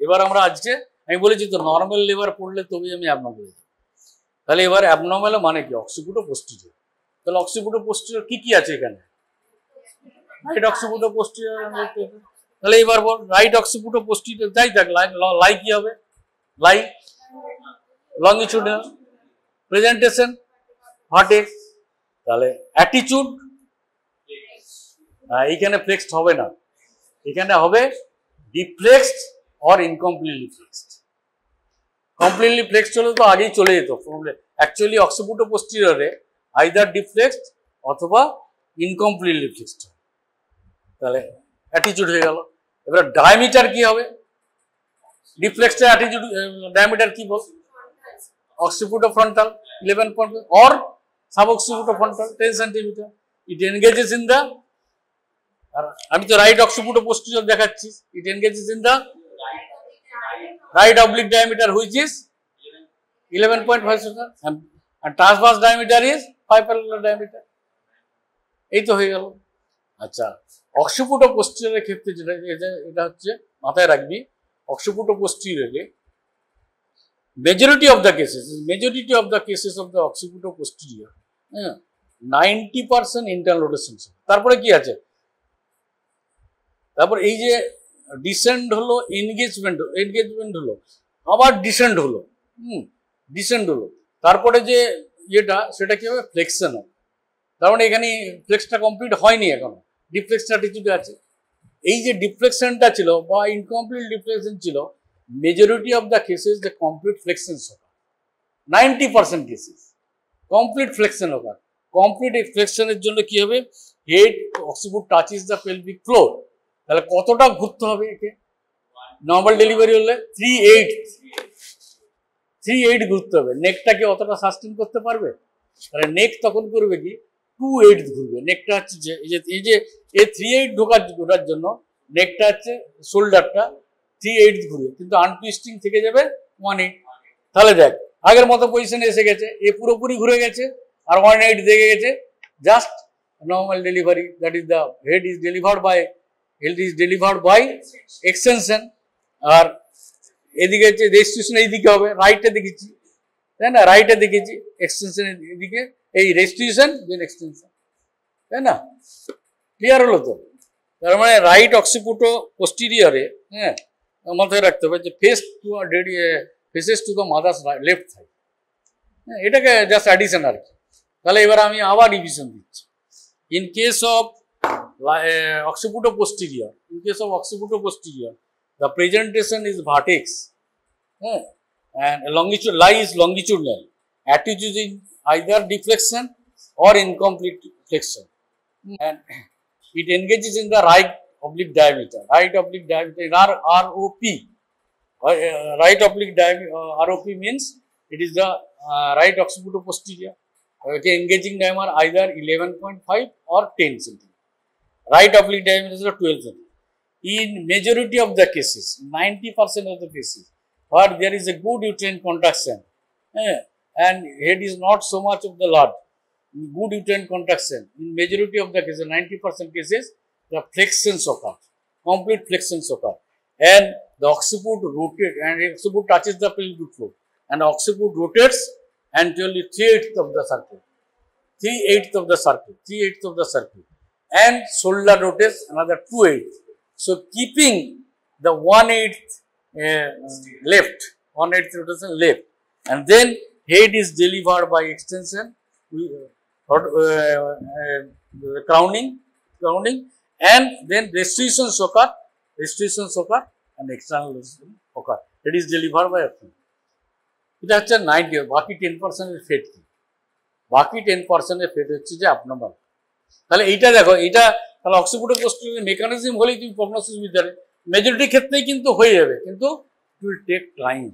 এবার আমরা আজকে আমি বলেছি তো নর্মাল লেবার পড়লে তবেই আমি অ্যাবনর্মাল যাব। তাহলে এবার অ্যাবনর্মাল মানে কি? Occipito posterior. তাহলে অক্সিপিটো পোস্টিরিয়র কি আছে এখানে? Right occipito posterior. তাহলে এবার বল রাইট অক্সিপিটো পোস্টিরিয়র যাই থাক, লাই কি হবে? লাই লঙ্গিটিউডাল, প্রেজেন্টেশন ভার্টেক্স। তাহলে অ্যাটিটিউড এইখানে ফ্লেক্সড হবে না, এখানে হবে ডিফ্লেক্সড অর ইনকমপ্লিটলি ফ্লেক্সড। কমপ্লিটলি ফ্লেক্সড হলে তো আগেই চলে যেত। অ্যাকচুয়ালি অক্সিপিটো পোস্টিরিয়রে আইদার ডিফ্লেক্সড অথবা ইনকমপ্লিটলি ফ্লেক্সড। তাহলে অ্যাটিটিউড হয়ে গেল। এবার ডায়ামিটার কি হবে? ডিফ্লেক্সড অ্যাটিটিউড ডায়ামিটার কি বল? অক্সিপিটো frontal 11.5 or suboccipital frontal 10 centimeter. It engages in the, আমি তো রাইট অক্সিপিটো পোস্টিরিয়র দেখাচ্ছি, it engages in the right oblique diameter which is 11.5 centimeter and transverse diameter is 5 parallel diameter. এই তো হয়ে গেল। আচ্ছা, অক্সিপিটো পোস্টিরিয়রের ক্ষেত্রে যেটা এটা হচ্ছে মাথায় রাখবি, অক্সিপিটো পোস্টিরিয়রে majority of the cases of the occipital posterior 90% internal rotation। তারপরে কি আছে? তারপর এই যে ডিসেন্ড হলো, এনগেজমেন্ট হলো, আবার ডিসেন্ড হলো, তারপরে যে ইয়েটা সেটা কি হবে? ফ্লেক্সন হবে। তার মানে এখানে ফ্লেক্সটা কমপ্লিট হয়নি, এখনো ডিফ্লেক্সড অ্যাটিটিউডে আছে। এই যে ডিফ্লেকশনটা ছিল বা ইনকমপ্লিট ডিফ্লেকশন ছিল, majority of the cases the complete flexion occur. 90% cases complete flexion occur. Complete ফ্লেকশনের জন্য কি হবে? Head occiput touches the pelvic floor. তাহলে কতটা ঘুরতে হবে একে? নর্মাল ডেলিভারি হলে 3/8 ঘুরতে হবে। নেকটাকে অতটা সাস্টেন করতে পারবে? তাহলে নেক তখন করবে কি? 2/8 ঘুরবে। নেকটা হচ্ছে যে এই যে 3/8 ঢোকার জন্য নেকটা হচ্ছে শোল্ডারটা 3/8 ঘুরবে, কিন্তু আনটুইস্টিং থেকে যাবে 1/8। তাহলে দেখ আগের মতো পজিশনে এসে গেছে, এ পুরোপুরি ঘুরে গেছে আর 1/8 দেখে গেছে। Just normal delivery, that is the head is delivered by extension. আর এদিকে হচ্ছে রেস্টিটিউশন এইদিকে হবে, রাইটে দেখেছি, তাই না? রাইটে দেখেছি এক্সটেনশন এদিকে, এই রেস্টিটিউশন দেন এক্সটেনশন, তাই না? ক্লিয়ার হলো তো? তার মানে রাইট অক্সিপিটো পোস্টিরিয়রে মাথায় রাখতে হবে যে faces to the mother's left side. এটাকে জাস্ট অ্যাডিশন আর কি। তাহলে এবার আমি আবার রিভিশন দিচ্ছি। In case of occipital posterior, the presentation is vertex, and lie is longitudinal. Attitude is either deflection or incomplete flexion, and it engages in the right oblique diameter. Right oblique diameter in ROP. Right oblique diameter, ROP means it is the right occipito-posterior. Okay, engaging diameter either 11.5 or 10 cm. Right oblique diameter is 12 cm. In majority of the cases, 90% of the cases, where there is a good uterine contraction, and head is not so much of the large, good uterine contraction, in majority of the cases, 90% cases, the flexions occur, complete flexions occur, and the occiput rotates, and occiput touches the pelvic floor, and occiput rotates entirely 3/8 of the circle, 3/8 of the circle, 3/8 of the circle, and shoulder rotates another 2/8. So keeping the 1/8 left, 1/8 rotation left, and then head is delivered by extension, crowning, and then restritions occur, and external restriction occur. It is delivered by abdomen. এটা হচ্ছে 90, বাকি 10% এর ফেট কি? বাকি 10% এর ফেট হচ্ছে যে abnormal। তাহলে এইটা দেখো, এইটা তাহলে অক্সিপিটো-পোস্টেরিয়র মেকানিজম হলেই তুমি প্রগনোসিস বিদ্যারে মেজরিটি ক্ষেত্রেই কিন্তু হয়ে যাবে, কিন্তু it will take time,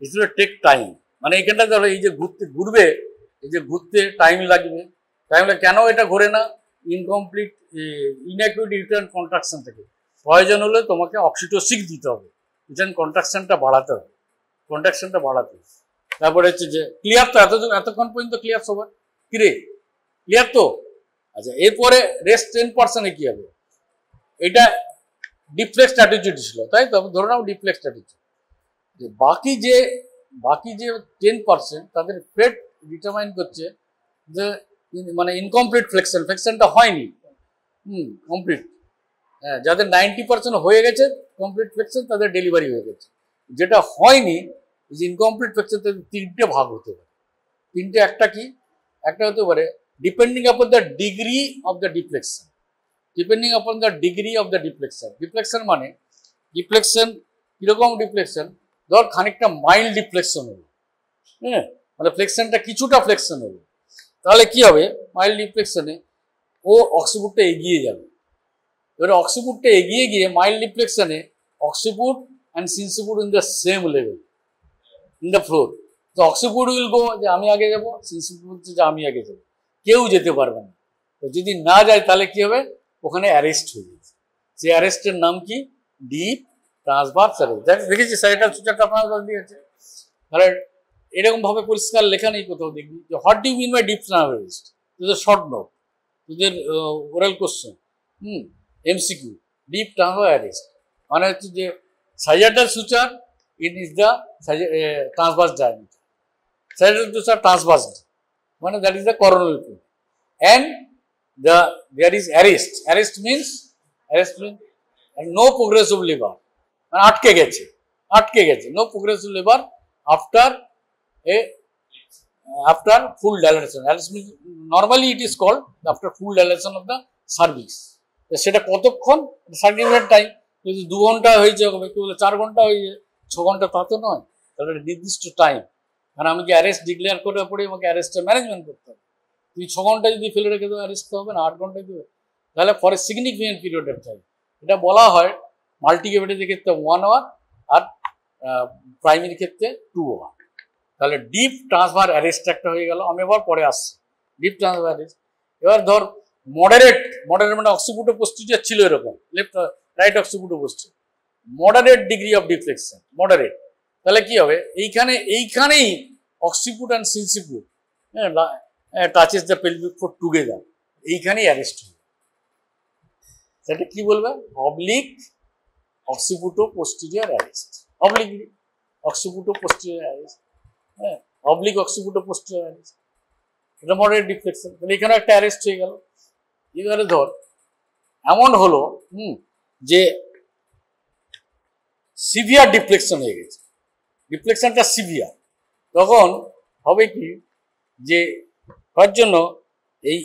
it will take time. মানে এখানটা ধরো এই যে ঘুরবে, এই যে ঘুরতে টাইম লাগবে, কেন এটা ঘোরে না? ইনকমপ্লিট ইনঅ্যাকুইট ইউটেরাইন কন্ট্রাকশন থেকে। প্রয়োজন হলে তোমাকে অক্সিটোসিন দিতে হবে, ইউটেরাইন কন্ট্রাকশনটা বাড়াতে হবে, তারপরে হচ্ছে যে ক্লিয়ার তো, এতক্ষণ পর্যন্ত ক্লিয়ার সবার? কিরে ক্লিয়ার তো? আচ্ছা, এরপরে রেস্ট 10% কি হবে? এটা ডিফ্লেক্সড অ্যাটিটিউড ছিল, তাই তো? ধরে নাও ডিফ্লেক্সড অ্যাটিটিউড। বাকি যে 10% তাদের ফেট ডিটারমাইন করছে যে মানে ইনকমপ্লিট ফ্লেকশনটা হয়নি, কমপ্লিট। হ্যাঁ, যাদের 90% হয়ে গেছে কমপ্লিট ফ্লেকশন, তাদের ডেলিভারি হয়ে গেছে। যেটা হয়নি, ইনকমপ্লিট ফ্লেকশন, তাদের 3টে ভাগ হতে পারে। 3টে, একটা কি? একটা হতে পারে depending upon the degree of the deflection, deflection মানে ডিফ্লেকশন কিরকম ডিফ্লেকশন? ধর খানিকটা মাইল্ড ডিফ্লেকশন হলো, হ্যাঁ, মানে ফ্লেকশনটা কিছুটা ফ্লেকশন হলো, তাহলে কি হবে? মাইল্ড ডিফ্লেকশনে ও অক্সিপুটটা এগিয়ে যাবে। এবারে অক্সিপুটটা এগিয়ে গিয়ে মাইল্ড ডিফ্লেকশনে occiput and sinciput in the same level in the floor. তো অক্সিপুট উইল গো, যে আমি আগে যাবো, সিনসিপুট বলছে যে আমি আগে যাবো, কেউ যেতে পারবে না। তো যদি না যায় তাহলে কি হবে? ওখানে অ্যারেস্ট হয়ে যাচ্ছে। যে অ্যারেস্টের নাম কি? Deep transverse arrest. দেখেছি স্যারেটার সূচারটা আপনার দিয়েছে। তাহলে এরকম ভাবে পরিষ্কার লেখা নেই কোথাও, দেখবি যে what do you mean by deep transverse arrest. তোদের শর্ট নোট, তোদের oral question, MCQ. Deep transverse arrest মানে হচ্ছে যে sagittal suture, it is the transverse diameter. Sagittal suture transverse, মানে that is the coronal plane, and there is arrest means no progressive lever, মানে আটকে গেছে, no progressive lever after full dilation. Normally it is called after full dilation of the cervix. সেটা কতক্ষণ? 30 minute time. যদি 2 ঘন্টা হয়েছে, কেউ বলে 4 ঘন্টা হয়েছে, 6 ঘন্টা, তা তো নয়। তাহলে নির্দিষ্ট টাইম, কারণ আমি কি অ্যারেস্ট ডিক্লেয়ার করার পরে আমাকে অ্যারেস্টের ম্যানেজমেন্ট করতে হবে। তুমি 6 ঘন্টা যদি ফেলে রেখে দেবো, অ্যারেস্ট হবে না, 8 ঘন্টায় দেবে, তাহলে পরে সিগনিফিকেন্ট পিরিয়ড অফ টাইম। এটা বলা হয় মাল্টিক্যাভিটির ক্ষেত্রে 1 আওয়ার, আর প্রাইমারি ক্ষেত্রে 2 আওয়ার। তাহলে ডিপ ট্রান্সভার অ্যারেস্ট একটা হয়ে গেল। আমি এবার পরে আসছি ডিপ ট্রান্সভার অ্যারেস্ট। এবার ধর মডারেট মানে অক্সিপিটো-পোস্টেরিয়র ছিল এরকম, left right occipito posterior, moderate degree of deflection, moderate. তাহলে কি হবে? এইখানেই occiput and sinciput touches the pelvic floor together, এইখানেই অ্যারেস্ট হবে। সেটা কি বলবে? Oblique occipito posterior arrest, oblique occipito posterior arrest, হ্যাঁ, অবলিক অক্সিপিটো-পোস্টেরিয়র অ্যারেস্ট। এটা মডারেট ডিফ্লেকশন। তাহলে এখানে একটা অ্যারেস্ট হয়ে গেল। এবারে ধর এমন হলো যে সিভিয়ার ডিফ্লেকশন হয়ে গেছে, ডিফ্লেকশনটা সিভিয়ার, তখন হবে কি? যে তার জন্য এই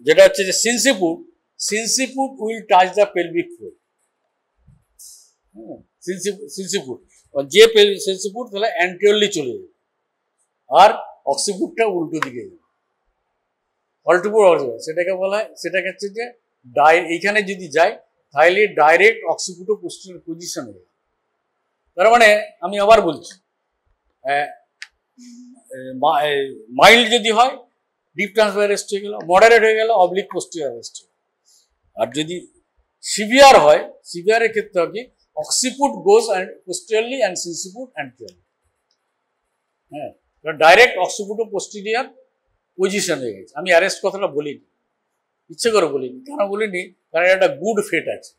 যেটা হচ্ছে যে sinciput will touch the pelvic floor, sinciput যে সিনসিপুট তাহলে অ্যান্টিরিয়রলি চলে যাবে, আর অক্সিপুটটা উল্টো দিকে যাবে। অল্টিপুট সেটাকে বলা হয়, সেটাকে হচ্ছে যে এইখানে যদি যায় তাহলে ডাইরেক্ট অক্সিপিটো পোস্টিরিয়র পজিশন হয়ে যায়। তার মানে আমি আবার বলছি, মাইল্ড যদি হয় ডিপ ট্রান্সফার অ্যারেস্ট হয়ে গেল, মডারেট হয়ে গেল অবলিক পোস্টিরিয়র অ্যারেস্ট হয়ে গেল। আর যদি সিভিয়ার হয়, সিভিয়ারের ক্ষেত্রে হবে অক্সিপুট গোজ অ্যান্ড পোস্টিরিয়রলি অ্যান্ড সিনসিপুট অ্যান্টিরিয়রলি। হ্যাঁ, ডাইরেক্ট অক্সিপুটো পোস্টিরিয়র পজিশন হয়ে গেছে। আমি অ্যারেস্ট কথাটা বলিনি, ইচ্ছে করে বলিনি। কেন বলিনি? কারণ একটা গুড ফেট আছে,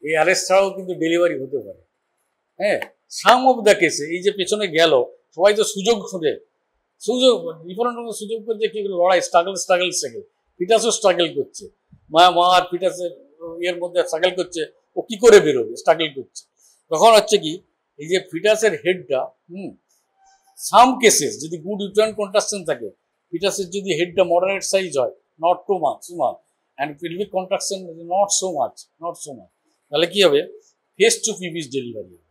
এই অ্যারেস্ট ছাড়াও কিন্তু ডেলিভারি হতে পারে। হ্যাঁ, সাম অফ দ্য কেসে এই যে পেছনে গেল, সবাই তো সুযোগ খোঁজে, সুযোগ ডিফারেন্ট রকমের সুযোগ করছে, কি লড়াই, স্ট্রাগল ফিটাসও স্ট্রাগল করছে, মা আর ফিটাসের এর মধ্যে স্ট্রাগল করছে, ও কি করে বেরোবে, স্ট্রাগল করছে। তখন হচ্ছে কি, এই যে ফিটাসের হেডটা সাম কেসেস যদি গুড ইউটার্ন কন্ট্রাকশন থাকে, ফিটাসের যদি হেডটা মডারেট সাইজ হয়, not too much and pelvic contraction not so much, তাহলে কি হবে, ফেস টু পিভিস ডেলিভারি হবে।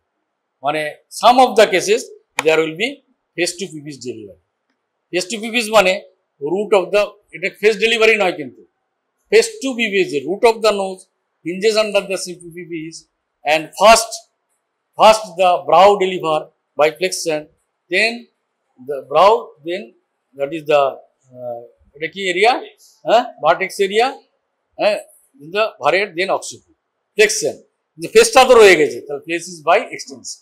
মানে some of the cases there will be face to pubis delivery. Face to pubis মানে রুট অফ দ্য, এটা face delivery নয় কিন্তু, face to pubis, root of the nose hinges under the CPPs, and first the brow deliver by flexion, then the brow, then that is the এটা কি area, vertex area, in the forehead, then occiput flexion। যে ফেসটা তো রয়ে গেছে, তাহলে face is by extension.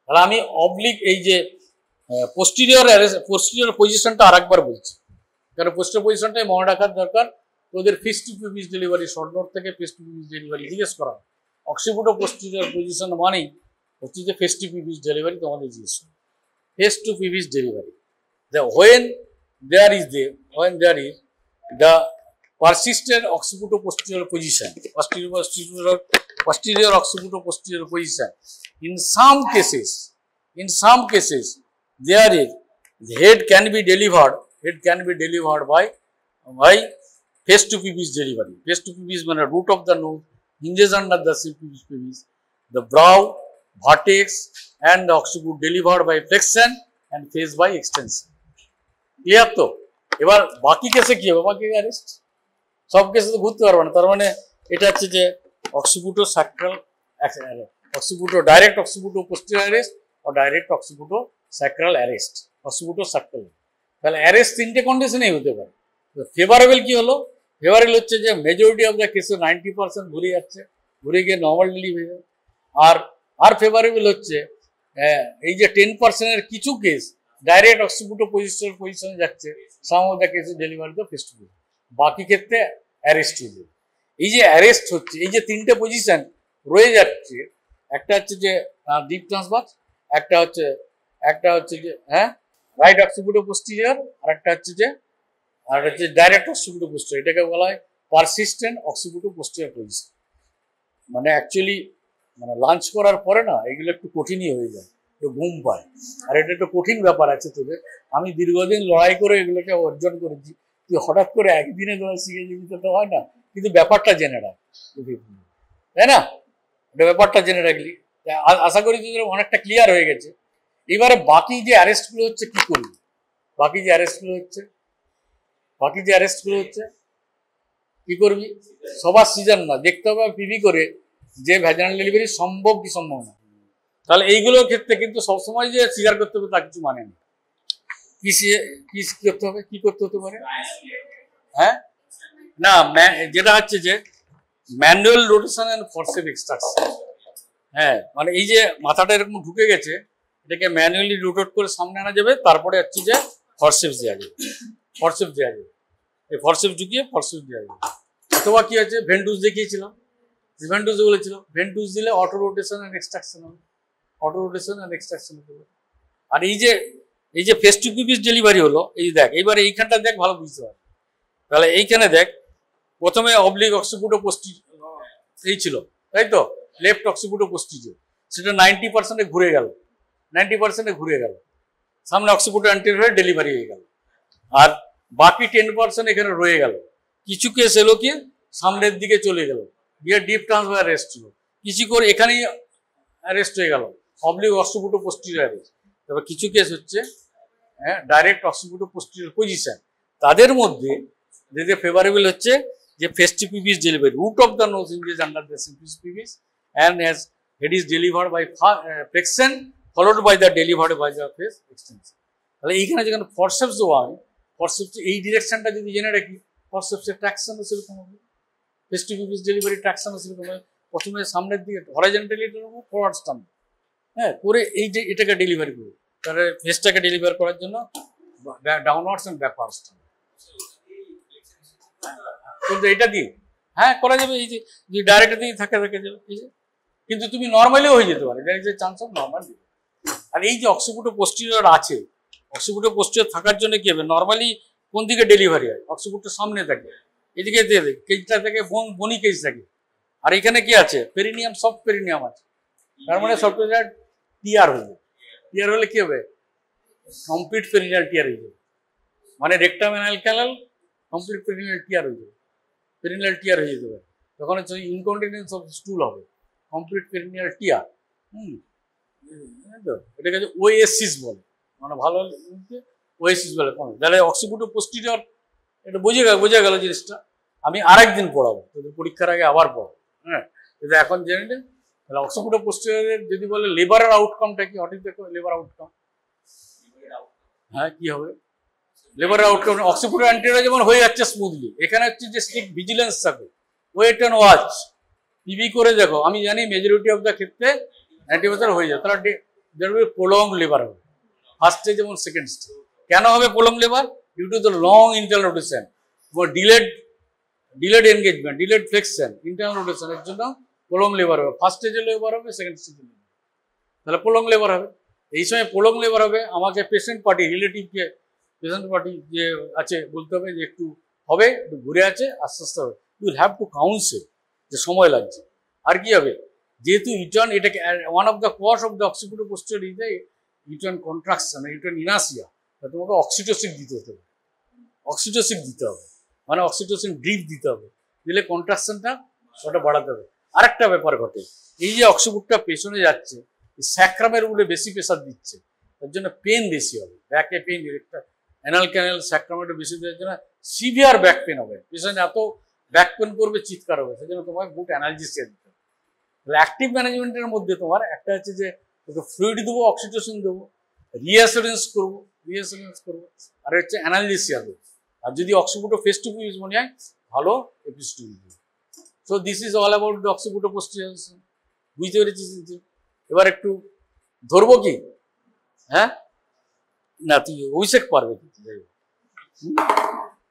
তাহলে আমি অবলিক এই যে পোস্টিরিয়র পজিশনটা আরেকবার বলছি, কারণ পোস্টিরিয়র পজিশনটাই মনে রাখার দরকার। ওদের face to pubis delivery, short note থেকে ফেস টু পিভিস ডেলিভারি জিজ্ঞেস করা, অক্সিপুটো পোস্টিরিয়র পজিশন মানেই হচ্ছে যে ফেস টু পিভিস ডেলিভারি তোমাদের জিজ্ঞেস করে। Face to pubis delivery, when there is the persistent occiputo posterior position, posterior occiputo posterior position, in some cases there is the head can be delivered by face to pubis delivery. Face to pubis means root of the nose hinges under the pubis, the brow, vertex and the occiput delivered by flexion and face by extension. Clear তো? এবার বাকি কেসে কি হবে, বাকি arrest, সব কেসে তো ঘুরতে পারবে না। তার মানে এটা হচ্ছে যে অক্সিপুটো স্যাক্রাল, ডাইরেক্ট অক্সিপুটো পোস্টিরিয়র অ্যারেস্ট ও ডাইরেক্ট অক্সিপুটো স্যাক্রাল অ্যারেস্ট, অক্সিপুটো স্যাক্রাল। তাহলে অ্যারেস্ট তিনটে কন্ডিশনেই হতে পারে। ফেভারেবল কি হলো, ফেভারেবল হচ্ছে যে মেজরিটি অফ দ্য কেসে 90% ঘুরে যাচ্ছে, ঘুরে গিয়ে নর্মাল ডেলিভারি হয়ে যায়। আর ফেভারেবল হচ্ছে এই যে 10% কিছু কেস ডাইরেক্ট অক্সিপুটো পজিশনে যাচ্ছে, সাম অফ দ্য কেসে ডেলিভারি তো ফেস টু ফেস, বাকি ক্ষেত্রে অ্যারেস্ট হয়ে যাবে। এই যে অ্যারেস্ট হচ্ছে, এই যে তিনটে পজিশন রয়ে যাচ্ছে, একটা হচ্ছে যে ডিপ ট্রান্সভার্স, একটা হচ্ছে যে রাইট অক্সিপুটো পোস্টিরিয়র, আর একটা হচ্ছে যে ডাইরেক্ট অক্সিপুটো পোস্টিরিয়র। এটাকে বলা হয় পারসিস্টেন্ট অক্সিপুটো পোস্টিরিয়র পজিশন। মানে অ্যাকচুয়ালি মানে লাঞ্চ করার পরে না এগুলো একটু কঠিনই হয়ে যায়, একটু ঘুম পায়, আর এটা একটু কঠিন ব্যাপার আছে তোদের। আমি দীর্ঘদিন লড়াই করে এগুলোকে অর্জন করেছি, তুই হঠাৎ করে একদিনে তোরা শিখে যাবি তো হয় না, কিন্তু ব্যাপারটা জেনে রাখ, তাই না? এটা ব্যাপারটা জেনে রাখলি, আশা করি তোদের অনেকটা ক্লিয়ার হয়ে গেছে। এবারে বাকি যে অ্যারেস্টগুলো হচ্ছে কি করবি, বাকি যে অ্যারেস্টগুলো হচ্ছে কি করবি, সবার সিজন না, দেখতে হবে পিভি করে যে ভ্যাজানাল ডেলিভারি সম্ভব কি সম্ভব না। তাহলে এইগুলোর ক্ষেত্রে কিন্তু সবসময় যে স্বীকার করতে হবে তা কিছু মানে নেই। কি করতে হবে, কি করতে হতে পারে, না যেটা হচ্ছে যে manual rotation and forcep extraction. মানে এই যে মাথাটা এরকম ঢুকে গেছে, এটাকে ম্যানুয়ালি রোটেট করে সামনে আনা যাবে, তারপরে হচ্ছে যে ফরসেপস দেওয়া যাবে, এই ফরসেপস ঢুকিয়ে ফরসেপস দেওয়া যাবে। অথবা কি আছে, ভেন্টুস দেখিয়েছিলাম, ভেন্টুস বলেছিল, ভেন্টুস দিলে অটো রোটেশন এন্ড এক্সট্রাকশন হবে, আর এই যে ফেস টু পিভিস ডেলিভারি হলো, এই দেখ এইবারে এইখানটা দেখ, ভালো বুঝতে পারবে। তাহলে এইখানে দেখ, প্রথমে অবলিক অক্সিপুটো পোস্টিরিয়র এই ছিল, তাই তো, লেফট অক্সিপুটো পোস্টিরিয়র, সেটা 90% ঘুরে গেল, সামনে অক্সিপুটো অ্যান্টেরিয়র হয়ে ডেলিভারি হয়ে গেল, আর বাকি 10% এখানে রয়ে গেল। কিছু কেস এলো কি সামনের দিকে চলে গেল, গিয়ে ডিপ ট্রান্সফার অ্যারেস্ট হলো, কিছু করে এখানেই অ্যারেস্ট হয়ে গেল, অবলিক অক্সিপুটো পোস্টিরিয়র অ্যারেস্ট। তবে কিছু কেস হচ্ছে ডাইরেক্ট অক্সিপুটো পোস্টিরিয়র পজিশন, তাদের মধ্যে যে ফেভারেবল হচ্ছে যে face to pubis delivery, root of the nose engage under the symphysis pubis and as head is delivered by flexion followed by the delivered by the face extension. তাহলে এইখানে যেখানে forceps দেওয়া হয়, ফরসেপস এই ডিরেকশনটা যদি জেনে রাখি, ফরসেপসের ট্র্যাকশনও সেরকম হবে, ফেস্টিভ পিভিস ডেলিভারি ট্র্যাকশনও সেরকম হবে। প্রথমে সামনের দিকে হরাইজন্টালি ফরওয়ার্ড স্টাম্প, হ্যাঁ, করে এই যে এটাকে ডেলিভারি করবে, তাহলে ফেসটাকে ডেলিভার করার জন্য ডাউনওয়ার্ডস অ্যান্ড ব্যাকওয়ার্ডস স্টাম্প। কিন্তু এটা দিয়ে হ্যাঁ করা যাবে, এই যে ডাইরেক্ট দিয়ে থাকে যাবে, এই যে, কিন্তু তুমি নর্মালিও হয়ে যেতে পারে, there is a chance of normal. আর এই যে অক্সিপিটো পোস্টিরিয়র আছে, অক্সিপিটো পোস্টিরিয়র থাকার জন্য কি হবে, নর্মালি কোন দিকে ডেলিভারি হয়, অক্সিপিটো সামনে থাকে, এদিকে কেজটা থেকে বনি কেজ থাকে, আর এখানে কি আছে, পেরিনিয়াম, সফট পেরিনিয়াম আছে, তার মানে সফটওয়্যার টিয়ার হয়ে যাবে। টিয়ার হলে কি হবে, কমপ্লিট পেরিনিয়াল টিয়ার হয়ে যাবে, মানে rectum anal canal complete perineal tear হয়ে যাবে, পেরিনিয়াল টিয়ার হয়ে যেতে পারে, তখন হচ্ছে ইনকন্টিনেন্স অফ স্টুল হবে, কমপ্লিট পেরিনিয়াল টিয়ার। এটাকে ওএসিস বলে, মানে ভালো ওএসিস বলে। তাহলে অক্সিপিটো পোস্টিরিয়র, এটা বোঝা গেল জিনিসটা। আমি আরেকদিন পড়াবো, তোদের পরীক্ষার আগে আবার পড়াবো, হ্যাঁ, যদি এখন জেনে নেন। তাহলে অক্সিপিটো পোস্টিরিয়রের যদি বলে লেবারের আউটকামটা কি, হঠাৎ দেখো লেবার আউটকাম, হ্যাঁ কি হবে, লেবারের আউটকাম অক্সিপিটো অ্যান্টেরিয়র যেমন হয়ে যাচ্ছে স্মুথলি, এখানে হচ্ছে যে স্ট্রিক্ট ভিজিলেন্স থাকে, ওয়েট অ্যান্ড ওয়াচ, পিভি করে দেখো। আমি জানি মেজরিটি অফ দ্য ক্ষেত্রে 90% হয়ে যায়, তাহলে প্রলং লেবার হবে, ফার্স্ট স্টেজ এবং সেকেন্ড স্টেজ। কেন হবে prolong labour? Due to the long internal rotation, delayed engagement, delayed flexion, internal রোটেশনের জন্য প্রলং লেবার হবে, ফার্স্ট স্টেজে লেবার হবে, সেকেন্ড স্টেজে লেবার হবে, তাহলে প্রলং লেবার হবে। এই সময় প্রলং লেবার হবে, আমাকে পেশেন্ট পার্টি, রিলেটিভকে পেশেন্ট পার্টি যে আছে বলতে হবে যে একটু হবে, একটু ঘুরে আছে, আস্তে আস্তে হবে, you will have to counsel যে সময় লাগছে। আর কি হবে, যেহেতু ইউটার্ন, এটাকে one of the cause of the occipito posterior is the uterine contraction, uterine inertia, তোমাকে অক্সিটোসিন দিতে হতে হবে, অক্সিটোসিন দিতে হবে, মানে অক্সিটোসিন ড্রিপ দিতে হবে, দিলে কন্ট্রাকশনটা ওটা বাড়াতে হবে। আরেকটা ব্যাপার ঘটে, এই যে অক্সিপিটোটা পেছনে যাচ্ছে, স্যাক্রামের উপরে বেশি প্রেশার দিচ্ছে, তার জন্য পেন বেশি হবে, ব্যাকে পেন, একটা অ্যানাল ক্যানাল স্যাক্রামের বেশি দেওয়ার জন্য সিভিয়ার ব্যাক পেন হবে, পেছনে এত ব্যাক পেন করবে, চিৎকার হবে, সেই জন্য তোমাকে গুড অ্যানালজেসিয়া দিতে হবে। তাহলে অ্যাক্টিভ ম্যানেজমেন্টের মধ্যে তোমার একটা হচ্ছে যে ফ্লুইড দেবো, অক্সিটোসিন দেবো, রিঅ্যাসুরেন্স করবো, আর হচ্ছে অ্যানালজেসিয়া দেবো। আর যদি অক্সিপিটো ফেস টু ফেস মনে হয়, ভালো এপিস্টুল দেবো। So this is all about the occipito posterior. বুঝতে পেরেছিস? এবার একটু ধরবো কি, হ্যাঁ না তুই অভিষেক পারবে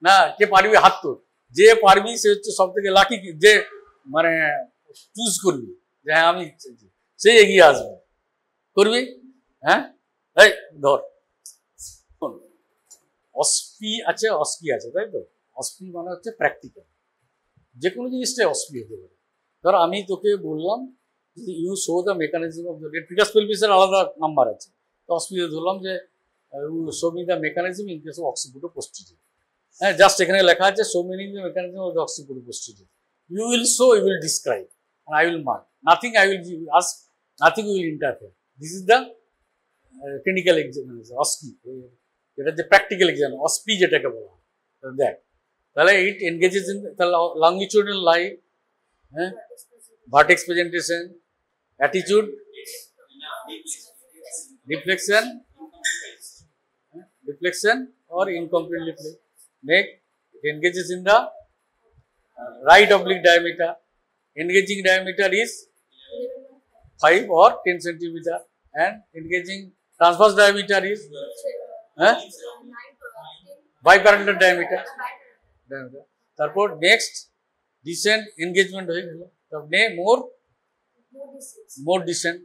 না, কে পারবি হাত তোর, যে পারবি সে হচ্ছে সব থেকে লাকি, যে মানে চুজ করবি যে হ্যাঁ আমি, সে এগিয়ে আসবে, করবি, হ্যাঁ এই ধর, অস্পি আছে, অস্কি আছে, তাই তো, অস্পি মানে হচ্ছে প্র্যাকটিক্যাল, যে কোনো জিনিসটাই অস্পি হতে পারে। ধর আমি তোকে বললাম you show the mechanism of the ট্রিকাস পেলভিসের আলাদা নাম্বার আছে, তো অস্পিতে ধরলাম যে you show me the mechanism in case of occipito posterior, হ্যাঁ, জাস্ট এখানে লেখা আছে show meaning the mechanism of the occipito posterior, you will show, you will describe, and I will mark. Nothing I will ask, nothing will interfere. This is the clinical examination, OSCE. এটা যে practical exam, অসপি যেটাকে বলা হয়, দেখ তাহলে ইট এনগেজেস in লংজিটিউডাল line, হ্যাঁ, vertex presentation, attitude, deflection or incomplete deflection. Next, it engages in the right oblique diameter. Engaging diameter is 5 or 10 centimeter, and engaging transverse diameter is biparietal diameter. তারপর next dissent engagement হয়ে গেল, তারপরে মোর dissent,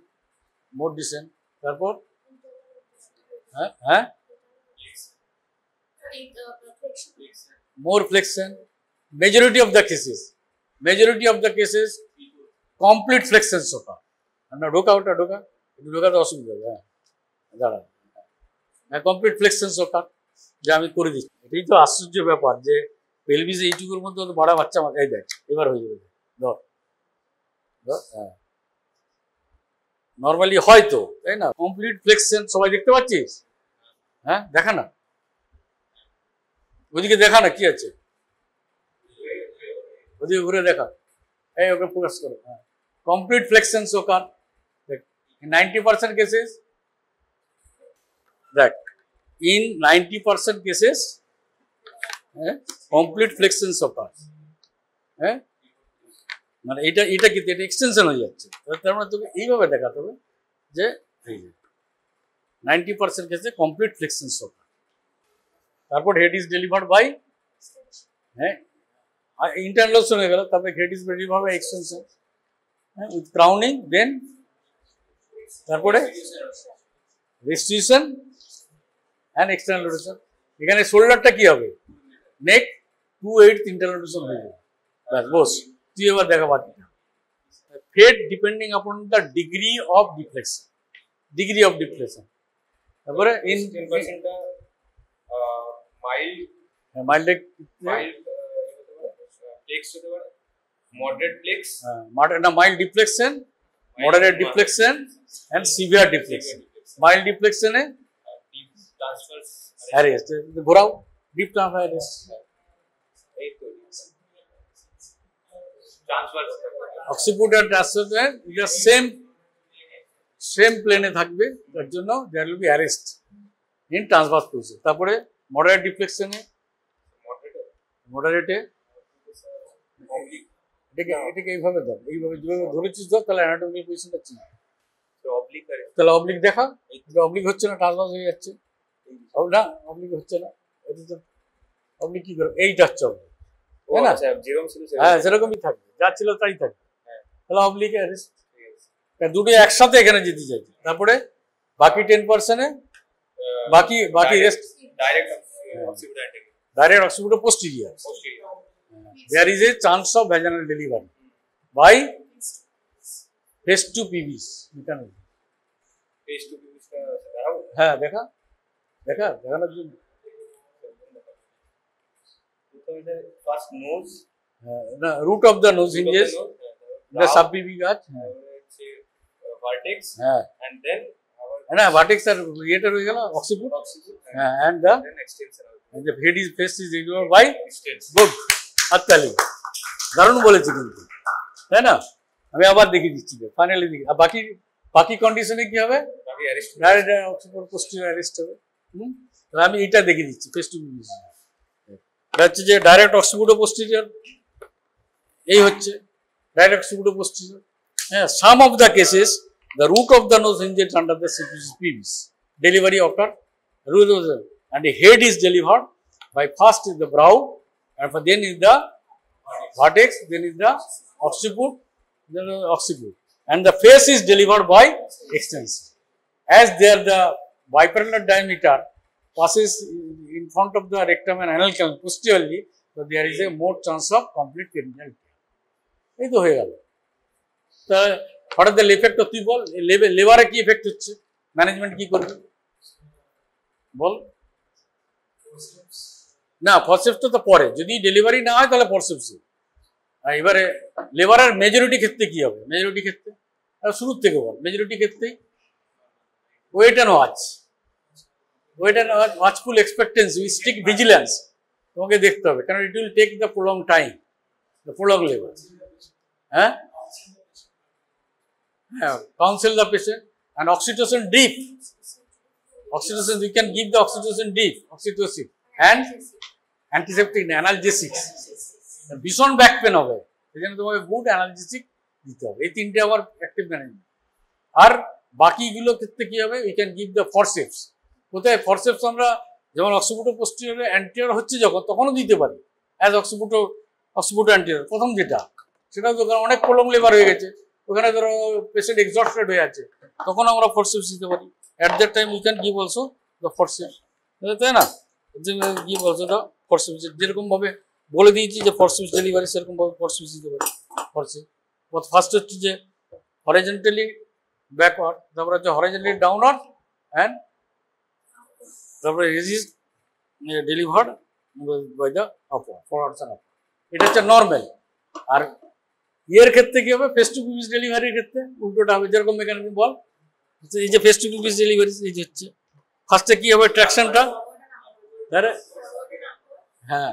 তারপর হ্যাঁ more flexion. Majority of the cases complete flexion সোটা, না ঢোকা ঢোকাতে অসুবিধা হবে, হ্যাঁ দাঁড়া, হ্যাঁ কমপ্লিট ফ্লেক্সন সোটা যে আমি করে দিচ্ছি। এটাই তো আশ্চর্য ব্যাপার যে পেলভিস এইটুকুর মধ্যে বড় বাচ্চা আমার, এই দেখ এবার হয়ে যাবে, ধর হ্যাঁ নর্মালি হয়তো, তাই না, কমপ্লিট ফ্লেক্সন সবাই দেখতে পাচ্ছিস, হ্যাঁ দেখা না, ওদিকে দেখা না কি আছে, ওদিকে ঘুরে দেখা, এই ওকে ফোকাস করো। হ্যাঁ, কমপ্লিট ফ্লেক্সেন্স ওকার in 90% cases, that in 90% cases complete flexions occur। হ্যাঁ, মানে এটা এটা কি এটা এক্সটেনশন হয়ে যাচ্ছে, তার মানে তোকে এইভাবে দেখাতে হবে যে 90% কেসে কমপ্লিট ফ্লেক্সেন্স occur। তারপর হেড ইজ ডেলিভার্ড বাই, হ্যাঁ ইন্টারনাল হয়ে গেল, তারপরে head is delivered by extension, হ্যাঁ উইথ ক্রাউনিং, দেন তারপরে রেস্টিটিউশন অ্যান্ড এক্সটার্নাল রোটেশন। এখানে শোল্ডারটা কি হবে, নেক 2/8 ইন্টারনাল রোটেশন হয়ে যাবে, ব্যাস বস। তুই এবার দেখা বাকিটা। ফেড depending upon the degree of deflection, degree of deflection. তারপরে ইন মাইল্ড ফ্লেক্স হতে পারে, moderate flex, mild deflection, moderate deflection and severe deflection। mild deflection है ডিপ ট্রান্সফার arrest, घुराओ deep transfer arrest, এই তো ট্রান্সফার occiput and transfer है এটা same প্লেনে থাকবে, তার জন্য there will be arrest in transverse position। তারপরে moderate deflection है, moderate এটাকে এইভাবে ধর, এইভাবে যেভাবে ধরেছিস ধর, তাহলে অ্যানাটমিক্যাল পজিশনটা চেঞ্জ, তো অবলিক করে, তাহলে অবলিক দেখা, এটা অবলিক হচ্ছে না, ট্রান্সভার্স হয়ে যাচ্ছে, না অবলিক হচ্ছে না, এটা তো অবলিক কি করে, এইটা হচ্ছে অবলিক, তাই না? যেরকম ছিল হ্যাঁ সেরকমই থাকবে, যা ছিল তাই থাকবে, তাহলে অবলিক অ্যারেস্ট। দুটো একসাথে এখানে যেতে চাইছে। তারপরে বাকি 10%-এ বাকি rest direct occipital direct occipito posterior. There is a chance of vaginal delivery by phase 2 PVs mechanism। phase 2 PVs का देखाओ, হ্যাঁ দেখানোর জন্য তো এটা ফার্স্ট নোজ, না root of the nose hinges the sub-PV গাছ, vertex, হ্যাঁ and then না ভার্টেক্স আর এটা রয়ে গেল অক্সিপিট, হ্যাঁ and the extension head is face is delivered by extension। good হাততালি, দারুণ বলেছি কিন্তু, তাই না? আমি আবার দেখিয়ে দিচ্ছি, ফাইনালি দেখি। আর বাকি কন্ডিশনে কি হবে, বাকি অ্যারেস্ট ডাইরেক্ট অক্সিপিট পোস্টেরিয়র অ্যারেস্ট হবে। তাহলে আমি এটা দেখিয়ে দিচ্ছি ফেস টু ফেস। এটা হচ্ছে যে ডাইরেক্ট অক্সিপিটো পোস্টেরিয়র, এই হচ্ছে ডাইরেক্ট অক্সিপিটো পোস্টেরিয়র। হ্যাঁ, some of the cases the root of the nose hinges under the PVs, delivery occur and the head is delivered by first is the brow, and then is the vertex, then is the occiput, then occiput, and the face is delivered by extension. As there the biparallel diameter passes in front of the rectum and anal canal posteriorly, so there is a more chance of complete perineal tear। এই তো হয়ে গেল। তা হঠাৎ effect তুই বল, লেবারে কি effect হচ্ছে, management কি করবে বল? না ফরসেপস তো পরে, যদি ডেলিভারি না হয় তাহলে ফরসেপস। এবারে লেবারের মেজরিটি ক্ষেত্রে কি হবে, মেজরিটি ক্ষেত্রে শুরুর থেকে বল, মেজরিটি ক্ষেত্রেই wait and watchful expectancy, strict vigilance তোমাকে দেখতে হবে, কারণ it will take the prolong time, the prolong labour. হ্যাঁ counsel the patient, and oxytocin deep, oxytocin we can give the oxytocin deep, oxytocin and antiseptic analgesics। ভীষণ back pain হবে, সেজন্য তোমাকে good analgesic দিতে হবে। এই তিনটে আবার অ্যাক্টিভ ম্যানেজমেন্ট। আর বাকিগুলো ক্ষেত্রে কি হবে, we can give the forceps. কোথায় ফরসেপস আমরা যেমন অক্সিপিটো পোস্টেরিয়রে অ্যান্টিরিয়র হচ্ছে যখন, তখনও দিতে পারি অ্যাজ অক্সিপিটো অ্যান্টিরিয়র প্রথম যেটা, সেটা তো অনেক প্রলং লেবার হয়ে গেছে, ওখানে ধরো পেশেন্ট এক্সস্টেড হয়ে আছে, তখন আমরা ফরসেপস দিতে পারি। At that time we can give also the forceps, তাই না? গিভ অলসো দ্য ফরসেপস, যেরকম ভাবে বলে দিয়েছি যে ফরসেপস ডেলিভারি, সেরকম ভাবে ফরসেপস দিতে পারি। ফরসেপস ফার্স্ট হচ্ছে যে হরিজন্টালি ব্যাকওয়ার্ড, তারপরে হচ্ছে হরিজন্টালি ডাউনওয়ার্ড, অ্যান্ড তারপরে is delivered by the upward, forward and upward. এটা হচ্ছে নর্মাল। আর ইয়ের ক্ষেত্রে কি হবে, ফেস টু পিভিস ডেলিভারির ক্ষেত্রে উল্টোটা হবে, যেরকম মেকানিজম বল, এই যে ফেস টু পিভিস ডেলিভারি এই যে হচ্ছে ফার্স্টে কি হবে, ট্র্যাকশনটা হ্যাঁ,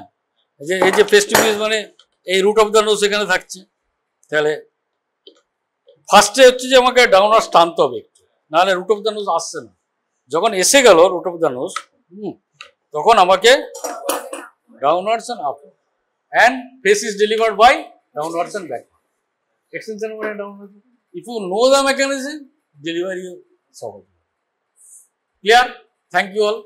এই যে ফেস টু ফেস মানে এই রুট অফ দ্য নোজ এখানে থাকছে, তাহলে ফার্স্টে হচ্ছে যে আমাকে ডাউনওয়ার্ডস টানতে হবে একটু, নাহলে রুট অফ দ্য নোজ আসছে না। যখন এসে গেল রুট অফ দ্য নোজ, তখন আমাকে downwards and up, and face is delivered by downwards and back extension মানে downwards. If you know the mechanism, delivery সহজ। ক্লিয়ার? Thank you all.